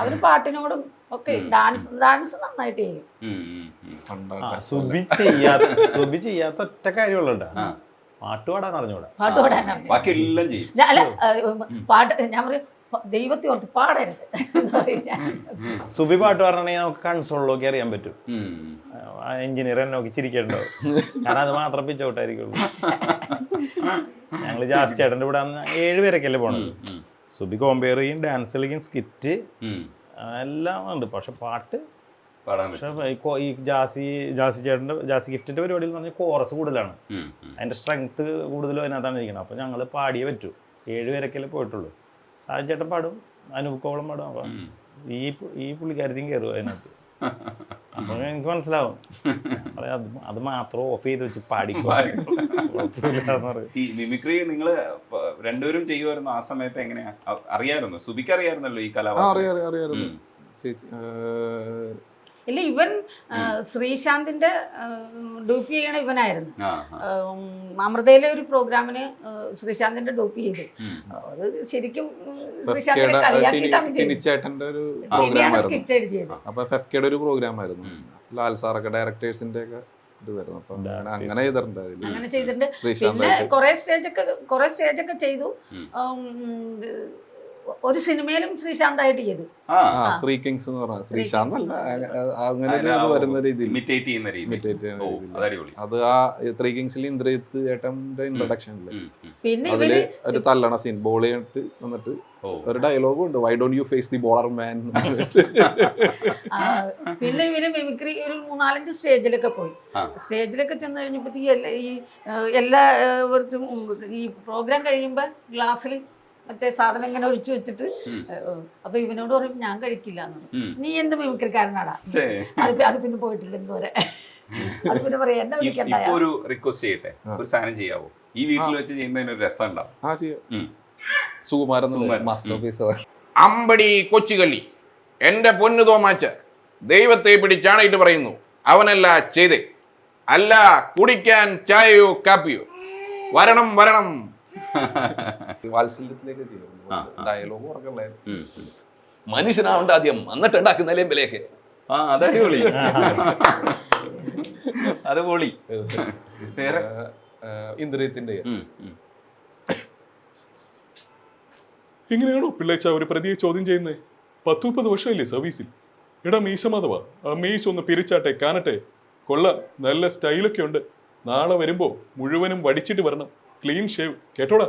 അവര് പാട്ടിനോടും ഒക്കെ ഡാൻസ് നന്നായിട്ട് ചെയ്യും. സുബി ചെയ്യാത്ത ഒറ്റ കാര്യമുള്ളൂ, പാട്ട് പാടാൻ അറിഞ്ഞൂടാ. പാട്ട് പാടാൻ അല്ല പാട്ട് ഞാൻ പറയും ദൈവത്തെ ഓർത്ത് പാടരുത്. സുബി പാട്ട് പറഞ്ഞിട്ടുണ്ടെങ്കിൽ നമുക്ക് കൺസോളിലൊക്കെ അറിയാൻ പറ്റും. എഞ്ചിനീയർ എന്നെ നോക്കി ചിരിക്കണ്ടോ, കാരണം അത് മാത്രം പിച്ചോട്ടായിരിക്കുള്ളൂ. ഞങ്ങള് ജാസ് ചേട്ടൻ്റെ ഇവിടെ 7 പേരൊക്കെയല്ലേ പോണത്. സുബി കോമ്പയർ ചെയ്യും, ഡാൻസ് കളിക്കും, സ്കിറ്റ് എല്ലാം ഉണ്ട്. പക്ഷെ പാട്ട് പക്ഷെ ഈ ജാസി ചേട്ടൻ്റെ ജാസി ഗിഫ്റ്റിന്റെ പരിപാടിയിൽ എന്ന് പറഞ്ഞാൽ കോറസ് കൂടുതലാണ്, അതിന്റെ സ്ട്രെങ്ത് കൂടുതലും അതിനകത്താണ് ഇരിക്കുന്നത്. അപ്പൊ ഞങ്ങൾ പാടിയേ പറ്റൂ. 7 പേരൊക്കെയല്ലേ പോയിട്ടുള്ളൂ. സാജി ചേട്ടൻ പാടും, അനൂപ് കോവളം പാടും. അപ്പൊ ഈ പുള്ളിക്കാരത്തിയും കയറും അതിനകത്ത്. അപ്പൊ എനിക്ക് മനസ്സിലാവും അത് മാത്രം ഓഫ് ചെയ്ത് വെച്ച് പാടിക്കും. ഈ മിമിക്രി നിങ്ങൾ രണ്ടുപേരും ചെയ്യുമായിരുന്നു ആ സമയത്ത്? എങ്ങനെയാ അറിയാമായിരുന്നു? സുബിക്ക് അറിയാമായിരുന്നല്ലോ ഈ കലാവാസന? അറിയാമായിരുന്നു. ചേച്ചി ഇല്ല ഇവൻ ശ്രീശാന്തിന്റെ ഡ്യൂപ്പി ചെയ്യണ ഇവനായിരുന്നു. അമൃതയിലെ ഒരു പ്രോഗ്രാമിന് ശ്രീശാന്തിന്റെ ഡ്യൂപ്പി ചെയ്തു. അത് ശരിക്കും ശ്രീശാന്തിനെ കളിയാക്കിയിട്ടാണ് ചേട്ടന്റെ ഒരു സ്കിറ്റ് എഴുതിയത്. അപ്പൊ ഫെഫ്കയുടെ ഒരു പ്രോഗ്രാം ആയിരുന്നു. ലാൽ സാറൊക്കെ ഡയറക്ടേഴ്സിന്റെ ഒക്കെ ഇത് വരുന്നു. അപ്പൊ അങ്ങനെ ചെയ്തിട്ടുണ്ട്. അങ്ങനെ ചെയ്തിട്ടുണ്ട്. പിന്നെ കുറെ സ്റ്റേജൊക്കെ ചെയ്തു. ഒരു സിനിമയിലും ശ്രീശാന്തായിട്ട് ചെയ്തു. ത്രീ കിങ്സ് എന്ന് പറഞ്ഞ ശ്രീശാന്ത് അല്ല, അങ്ങനെ വരുന്ന രീതിയിൽ അത് ആ ത്രീ കിങ്സിൽ ഇന്ദ്രജിത്ത് ചേട്ടന്റെ ഇൻട്രൊഡക്ഷനില് പിന്നെ അതില് ഒരു തല്ലണ സീൻ ബോൾ ചെയ്തിട്ട് വന്നിട്ട് ഒരു ഡയലോഗും ഉണ്ട്, why don't you face the bowler man. പിന്നെ ഇവര് മിമിക്രി ഒരു 3-4 സ്റ്റേജിലൊക്കെ പോയി. സ്റ്റേജിലൊക്കെ ചെന്ന് കഴിഞ്ഞപ്പോഴത്തേക്ക് എല്ലാവർക്കും ഈ പ്രോഗ്രാം കഴിയുമ്പോൾ ഗ്ലാസ്സിൽ മറ്റേ സാധനം ഇങ്ങനെ ഒഴിച്ചു വെച്ചിട്ട് അപ്പൊ ഇവനോട് പറയും ഞാൻ കഴിക്കില്ല എന്ന്. നീ എന്ത് മിമിക്രിക്കാരനാടാ, അത് പിന്നെ പോയിട്ടില്ല എന്തോരെ. അത് പിന്നെ പറയാം എന്നെ വിളിക്കണ്ട. ഒരു റിക്വസ്റ്റ് ചെയ്യട്ടെ, ഒരു സാധനം ചെയ്യാവോ? ഈ വീട്ടിൽ വെച്ച് ചെയ്യുന്നതിന് ഒരു രസം ഉണ്ടാവും. അമ്പടി കൊച്ചുകള്ളി, എന്റെ പൊന്നു തോമാച്ച, ദൈവത്തെ പിടിച്ചാണയിട്ട് പറയുന്നു, അവനല്ല ചെയ്തേ, അല്ല കുടിക്കാൻ ചായയോ കാപ്പിയോ, വരണം വരണം. വാത്സല്യത്തിലേക്ക് ഡയലോഗ് ഉറക്കണ്ടായിരുന്നു. മനുഷ്യനാവണ്ട ആദ്യം, എന്നിട്ട് ഉണ്ടാക്കുന്ന ലേമ്പിലേക്ക്. അതടിപൊളി, അത് പൊളി. ഇന്ദ്രിയത്തിന്റെ എങ്ങനെയാണോ പിള്ളേച്ച ഒരു പ്രതിയെ ചോദ്യം ചെയ്യുന്നത്? 10-30 വർഷമല്ലേ സർവീസിൽ. എടാ മീശ മാധവ, ആ മീശ ഒന്ന് പിരിച്ചാട്ടെ, കാണട്ടെ. കൊള്ളാം, നല്ല സ്റ്റൈലൊക്കെ ഉണ്ട്. നാളെ വരുമ്പോ മുഴുവനും വടിച്ചിട്ട് വരണം. Clean shave, കേട്ടോടാ.